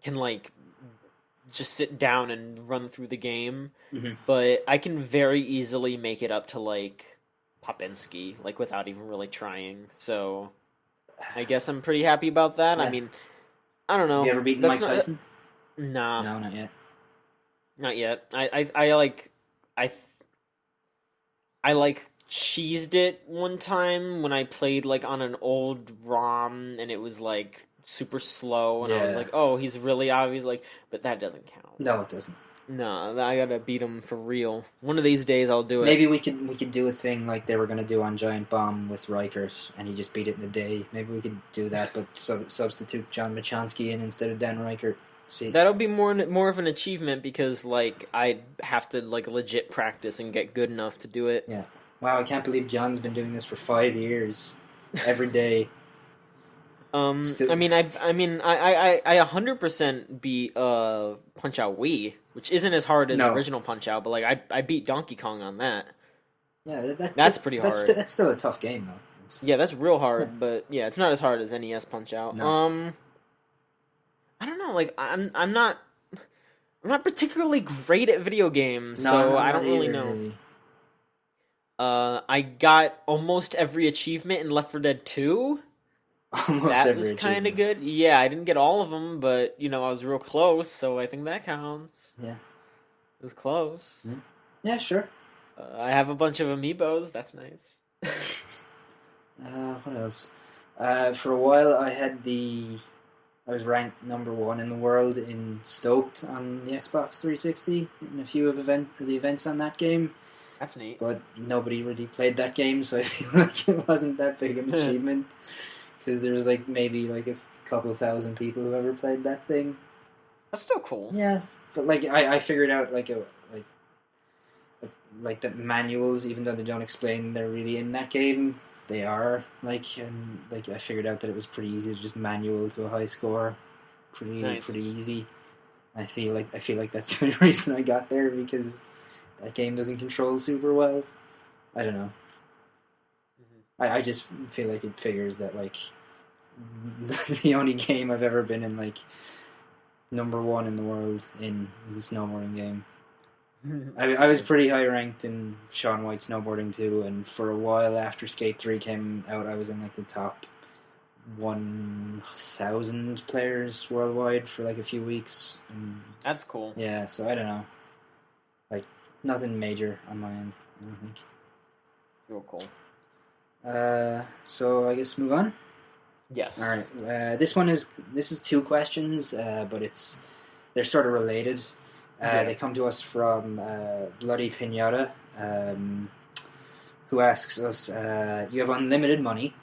can like just sit down and run through the game, but I can very easily make it up to like Popinski, like without even really trying. So I guess I'm pretty happy about that. Yeah. I mean, I don't know. Have you ever beaten Mike Tyson? Nah. No, not yet. Not yet. I like cheesed it one time when I played like on an old ROM and it was like super slow and I was like, oh, he's really obvious, like, but that doesn't count. No, it doesn't. No, I gotta beat him for real. One of these days I'll do it. Maybe we could do a thing like they were gonna do on Giant Bomb with Reichert, and he just beat it in a day. Maybe we could do that, but substitute John Michonski in instead of Dan Reichert. See, that'll be more of an achievement because like I'd have to like legit practice and get good enough to do it. Yeah. Wow, I can't believe John's been doing this for 5 years, every day. I mean, I 100% beat Punch Out Wii, which isn't as hard as original Punch Out, but like I beat Donkey Kong on that. Yeah, that's pretty hard. That's still a tough game though. Yeah, that's real hard, but yeah, it's not as hard as NES Punch Out. No. I don't know, like I'm not I'm not particularly great at video games, No, so I'm I not don't really either, know. really. I got almost every achievement in Left 4 Dead 2. Almost That every was kind of achievement. good. Yeah, I didn't get all of them, but I was real close, so I think that counts. Yeah. It was close. Yeah, yeah, sure. I have a bunch of amiibos. That's nice. What else? For a while, I was ranked number one in the world in Stoked on the Xbox 360 in a few of the events on that game. That's neat. But nobody really played that game, so I feel like it wasn't that big of an achievement. Because there was like maybe like a couple thousand people who ever played that thing. That's still cool. Yeah, but like I figured out like the manuals, even though they don't explain they're really in that game, they are like, and like I figured out that it was pretty easy to just manual to a high score, Nice. pretty easy. I feel like that's the only reason I got there, because that game doesn't control super well. I don't know. I just feel like it figures that like the only game I've ever been in like number one in the world in is a snowboarding game. I was pretty high ranked in Sean White snowboarding too, and for a while after Skate 3 came out, I was in like the top 1,000 players worldwide for like a few weeks. And That's cool. yeah, so I don't know. Like, nothing major on my end, I don't think. Real cool. So I guess move on. Yes. All right. This is two questions, but they're sort of related. Yeah. They come to us from Bloody Pinata, who asks us, "You have unlimited money.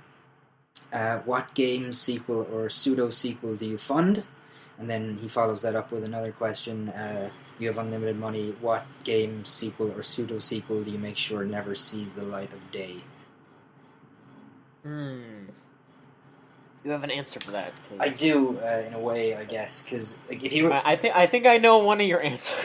What game sequel or pseudo sequel do you fund?" And then he follows that up with another question. You have unlimited money. What game sequel or pseudo sequel do you make sure never sees the light of day? You have an answer for that? I do, in a way, I guess, because like if you were, I think I know one of your answers.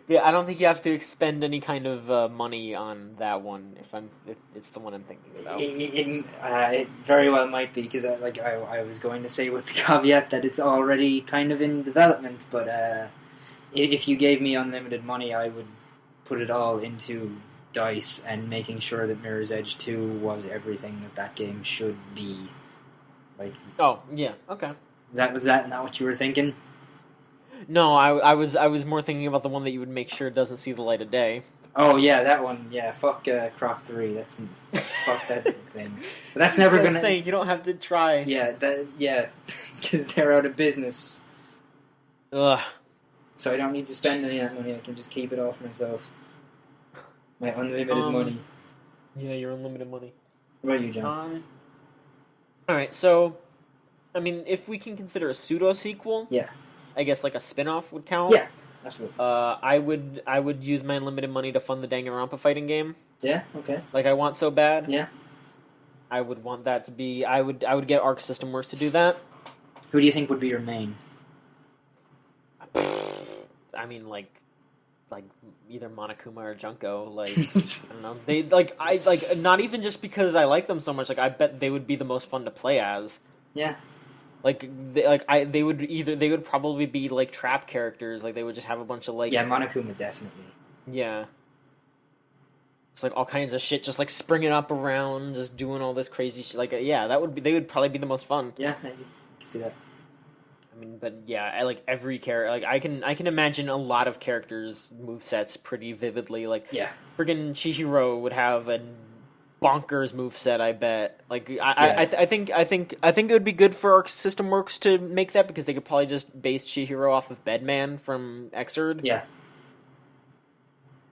Yeah, I don't think you have to expend any kind of money on that one. If it's the one I'm thinking about. it very well might be, because I was going to say with the caveat that it's already kind of in development, but if you gave me unlimited money, I would put it all into DICE and making sure that Mirror's Edge 2 was everything that game should be. Like, oh yeah, okay. that not what you were thinking? No, I was more thinking about the one that you would make sure doesn't see the light of day. Oh yeah, that one. Yeah, fuck Croc 3. Fuck that thing. But that's never gonna. Saying you don't have to try. Yeah, because they're out of business. Ugh. So I don't need to spend any of that money. I can just keep it all for myself. My unlimited money. Yeah, your unlimited money. What about you, John? All right, so I mean, if we can consider a pseudo sequel, Yeah. I guess like a spin-off would count. Yeah, absolutely. I would use my unlimited money to fund the Danganronpa fighting game. Yeah. Okay. Like I want so bad. Yeah. I would want that to be. I would get Arc System Works to do that. Who do you think would be your main? I mean, like either Monokuma or Junko. Like I don't know. They like not even just because I like them so much. Like I bet they would be the most fun to play as. Yeah. They would probably be like trap characters. Like they would just have a bunch of like Monokuma definitely. Yeah. It's like all kinds of shit, just like springing up around, just doing all this crazy shit. Like they would probably be the most fun. Yeah, maybe. I can see that. I mean, but yeah, I like every character. Like I can imagine a lot of characters' movesets pretty vividly. Like friggin' Chihiro would have a bonkers moveset, I bet. Like I think it would be good for Arc System Works to make that, because they could probably just base Chihiro off of Bedman from Xrd. Yeah.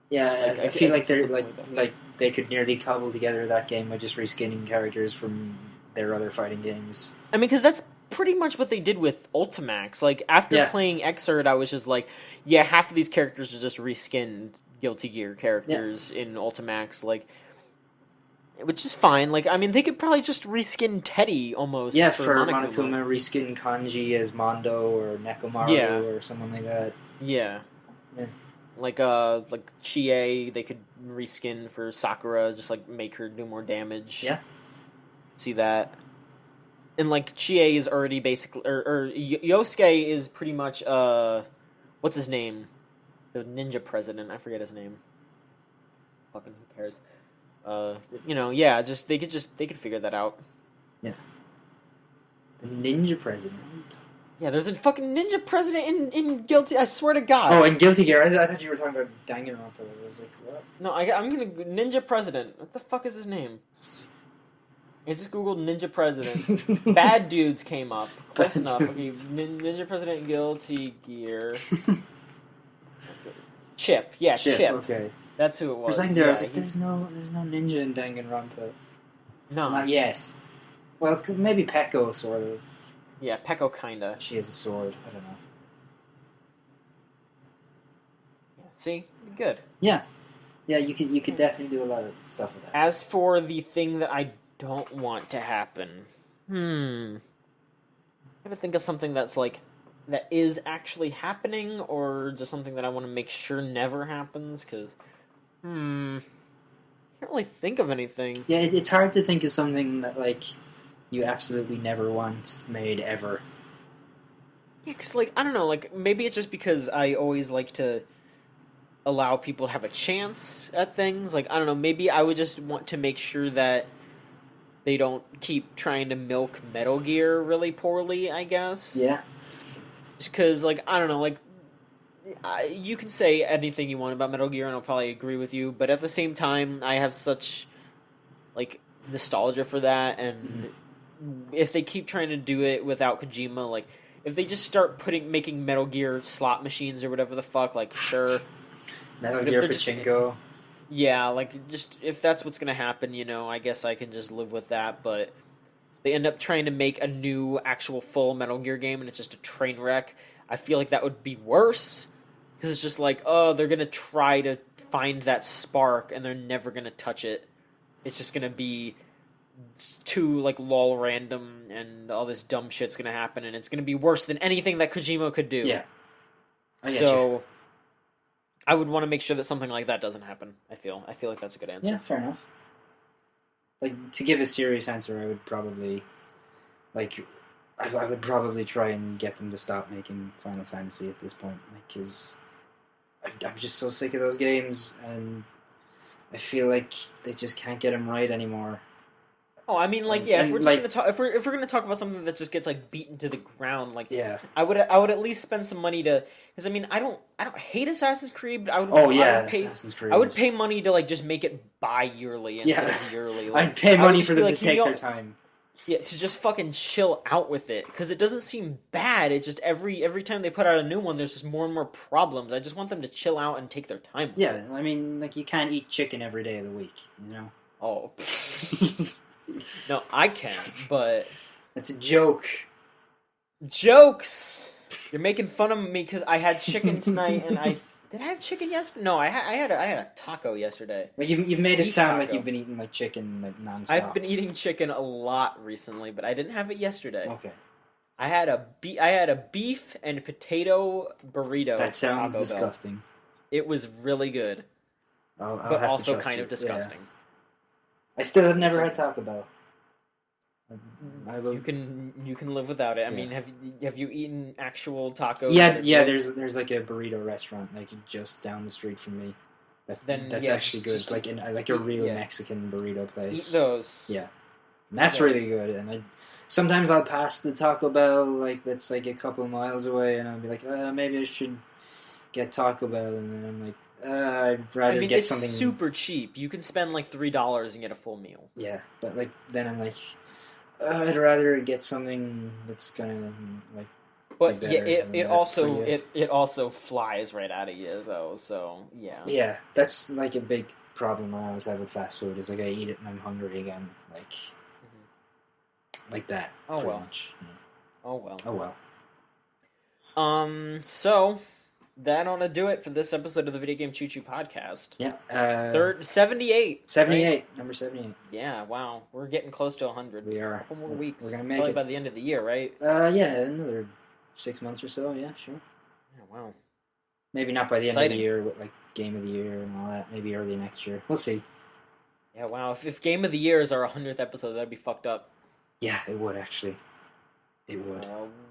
Yeah, I feel like they're like they could nearly cobble together that game by just reskinning characters from their other fighting games. I mean, because that's pretty much what they did with Ultimax. Like after playing Xrd, I was just like, yeah, half of these characters are just reskinned Guilty Gear characters in Ultimax. Like, which is fine. Like, I mean, they could probably just reskin Teddy almost. Yeah, for Monokuma, reskin Kanji as Mondo or Nekomaru or someone like that. Yeah. Like Chie, they could reskin for Sakura, just like make her do more damage. Yeah. See that. And like Chie is already basically, or Yosuke is pretty much what's his name? The ninja president. I forget his name. Fucking who cares? Yeah, they could figure that out. Yeah. The ninja president. Yeah, there's a fucking ninja president in Guilty. I swear to God. Oh, in Guilty Gear. I thought you were talking about Danganronpa. I was like, what? No, I'm gonna ninja president. What the fuck is his name? I just googled ninja president. Bad dudes came up. Close enough. Dudes. Okay, ninja president Guilty Gear. Chip. Yeah, Chip. Okay. That's who it was. For a second there, I was like, there's no ninja in Danganronpa. No. Not yet. Well, maybe Peko, sort of. Yeah, Peko kinda. She has a sword. I don't know. Yeah, see? Good. Yeah. Yeah, you could definitely do a lot of stuff with that. As for the thing that I don't want to happen, I'm gonna think of something that's like that is actually happening, or just something that I want to make sure never happens. Because, I can't really think of anything. Yeah, it's hard to think of something that like you absolutely never want made ever. Yeah, because like I don't know, like maybe it's just because I always like to allow people to have a chance at things. Like I don't know, maybe I would just want to make sure that they don't keep trying to milk Metal Gear really poorly, I guess. Yeah. Just because, like, I don't know, like, you can say anything you want about Metal Gear, and I'll probably agree with you, but at the same time, I have such, like, nostalgia for that, and if they keep trying to do it without Kojima, like, if they just start making Metal Gear slot machines or whatever the fuck, like, sure. Metal Gear Pachinko. Yeah, like, just, if that's what's gonna happen, I guess I can just live with that, but they end up trying to make a new actual full Metal Gear game, and it's just a train wreck. I feel like that would be worse, because it's just like, oh, they're gonna try to find that spark, and they're never gonna touch it. It's just gonna be too, like, lol random, and all this dumb shit's gonna happen, and it's gonna be worse than anything that Kojima could do. Yeah. So I would want to make sure that something like that doesn't happen, I feel like that's a good answer. Yeah, fair enough. Like, to give a serious answer, I would probably, I would probably try and get them to stop making Final Fantasy at this point, because I'm just so sick of those games, and I feel like they just can't get them right anymore. Oh, I mean, like, yeah, if we're just gonna talk, if we're gonna talk about something that just gets like beaten to the ground, like, yeah, I would at least spend some money to, because I mean, I don't hate Assassin's Creed. But Assassin's Creed. I would pay money to like just make it bi-yearly instead of yearly. Like, I'd pay money for them to take their time. Yeah, to just fucking chill out with it, because it doesn't seem bad. It just every time they put out a new one, there's just more and more problems. I just want them to chill out and take their time. Yeah, I mean, like, you can't eat chicken every day of the week, Oh. No, I can, but it's a joke. Jokes. You're making fun of me because I had chicken tonight, and did I have chicken yesterday? No, I had a taco yesterday. Well, you've made it sound like you've been eating like chicken like nonstop. I've been eating chicken a lot recently, but I didn't have it yesterday. Okay. I had a beef and potato burrito. That sounds disgusting. It was really good, but also kind of disgusting. Yeah. I still have never had Taco Bell. I will. You can live without it. I mean, have you eaten actual tacos? Yeah. There's like a burrito restaurant like just down the street from me. That's actually good. Like a real Mexican burrito place. Eat those. Yeah, and that's really good. And sometimes I'll pass the Taco Bell like that's like a couple miles away, and I'll be like, maybe I should get Taco Bell, and then I'm like, I'd rather get something. It's super cheap. You can spend like $3 and get a full meal. Yeah, but like then I'm like, I'd rather get something that's gonna like. But yeah, it also flies right out of you though. So yeah. Yeah, that's like a big problem I always have with fast food. Is like I eat it and I'm hungry again, like that. Oh well. Much. Yeah. Oh well. Oh well. So. That ought to do it for this episode of the Video Game Choo-Choo podcast. Yeah. 78. 78. Right? Number 78. Yeah, wow. We're getting close to 100. We are. A couple more weeks. We're going to make Probably it. By the end of the year, right? Yeah, another 6 months or so. Yeah, sure. Yeah, wow. Maybe not by the end of the year, but like Game of the Year and all that. Maybe early next year. We'll see. Yeah, wow. If Game of the Year is our 100th episode, that'd be fucked up. Yeah, it would, actually. It would.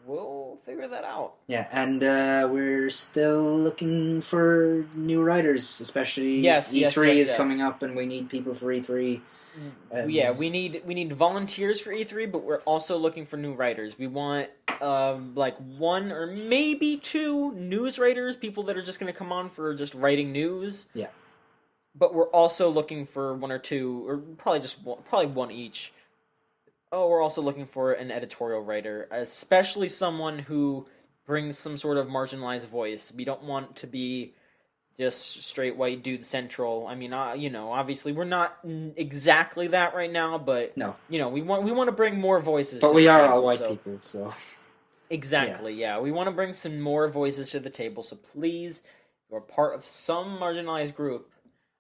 We'll figure that out. Yeah, and we're still looking for new writers, especially E3 is coming up, and we need people for E3. Yeah, we need volunteers for E3, but we're also looking for new writers. We want like one or maybe two news writers, people that are just going to come on for just writing news. Yeah. But we're also looking for one or two, or probably one each. Oh, we're also looking for an editorial writer, especially someone who brings some sort of marginalized voice. We don't want to be just straight white dude central. I mean, obviously we're not exactly that right now, but no, we want to bring more voices. But we are all white people, so exactly, yeah. We want to bring some more voices to the table. So please, you're part of some marginalized group.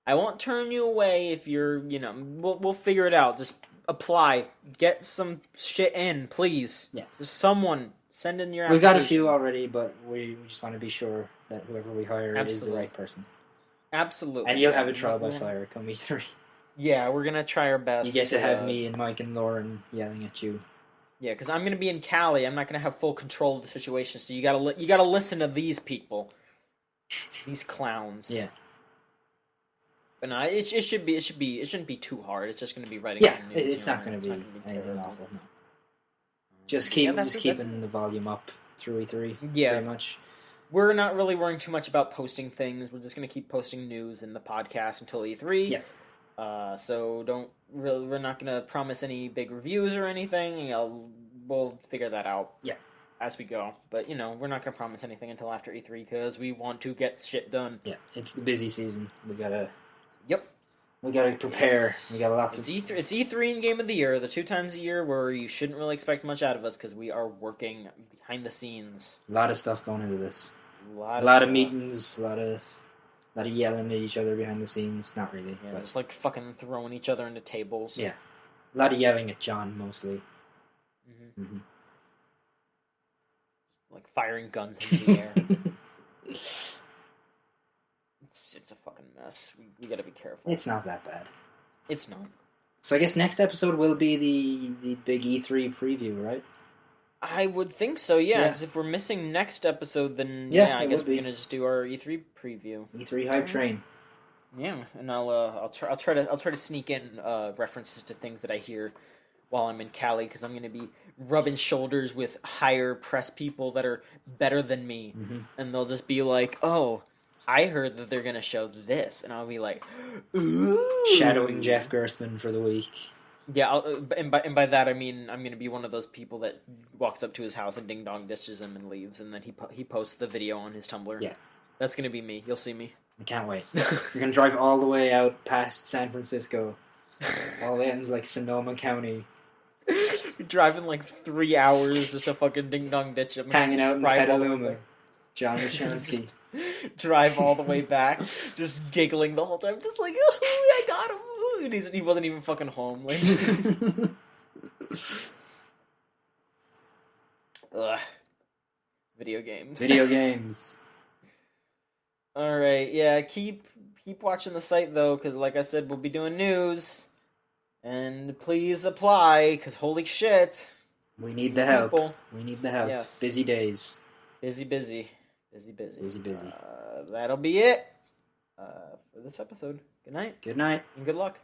I won't turn you away if you're, we'll figure it out. Just apply, get some shit in, please. Yeah, just someone send in your application. We've got a few already, but we just want to be sure that whoever we hire is the right person. Absolutely. And you'll have a trial by fire come E3. Yeah, we're gonna try our best. You get to have me and Mike and Lauren yelling at you. Yeah, because I'm gonna be in Cali. I'm not gonna have full control of the situation. So you gotta listen to these people, these clowns. Yeah. But no, it shouldn't be too hard. It's just gonna be writing. Yeah, it's not gonna be anything awful. No. Just keeping the volume up through E3. Yeah, pretty much. We're not really worrying too much about posting things. We're just going to keep posting news in the podcast until E3. Yeah. So we're not going to promise any big reviews or anything. We'll figure that out. Yeah. As we go. But, we're not going to promise anything until after E3 because we want to get shit done. Yeah, it's the busy season. We gotta... Yep. We gotta prepare. Yes. We got a lot to... It's E3 and Game of the Year, the 2 times a year where you shouldn't really expect much out of us because we are working behind the scenes. A lot of stuff going into this. A lot of meetings, a lot of yelling at each other behind the scenes. Not really. Yeah, just like fucking throwing each other into tables. Yeah. A lot of yelling at John, mostly. Mm-hmm. Mm-hmm. Like firing guns in the air. It's a fucking mess. We gotta be careful. It's not that bad. It's not. So I guess next episode will be the big E3 preview, right? I would think so, yeah. Because if we're missing next episode, then I guess we're gonna just do our E3 preview. E3 hype train. Yeah, and I'll try to sneak in references to things that I hear while I'm in Cali because I'm gonna be rubbing shoulders with higher press people that are better than me, and they'll just be like, "Oh, I heard that they're gonna show this," and I'll be like, "Ooh." Shadowing Jeff Gerstmann for the week. Yeah, and by that I mean I'm gonna be one of those people that walks up to his house and ding dong dishes him and leaves, and then he posts the video on his Tumblr. Yeah, that's gonna be me. You'll see me. I can't wait. You're gonna drive all the way out past San Francisco, all the way into like Sonoma County. You're driving like 3 hours just to fucking ding dong ditch him. Hanging out in Petaluma. John Michonski. Drive all the way back, just giggling the whole time, just like, "Oh, I got him." And he wasn't even fucking home. Like, ugh. Video games. All right, yeah. Keep watching the site though, because like I said, we'll be doing news, and please apply, because holy shit, we need the help. We need the help. Yes. Busy days. Busy. Busy. That'll be it for this episode. Good night. Good night. And good luck.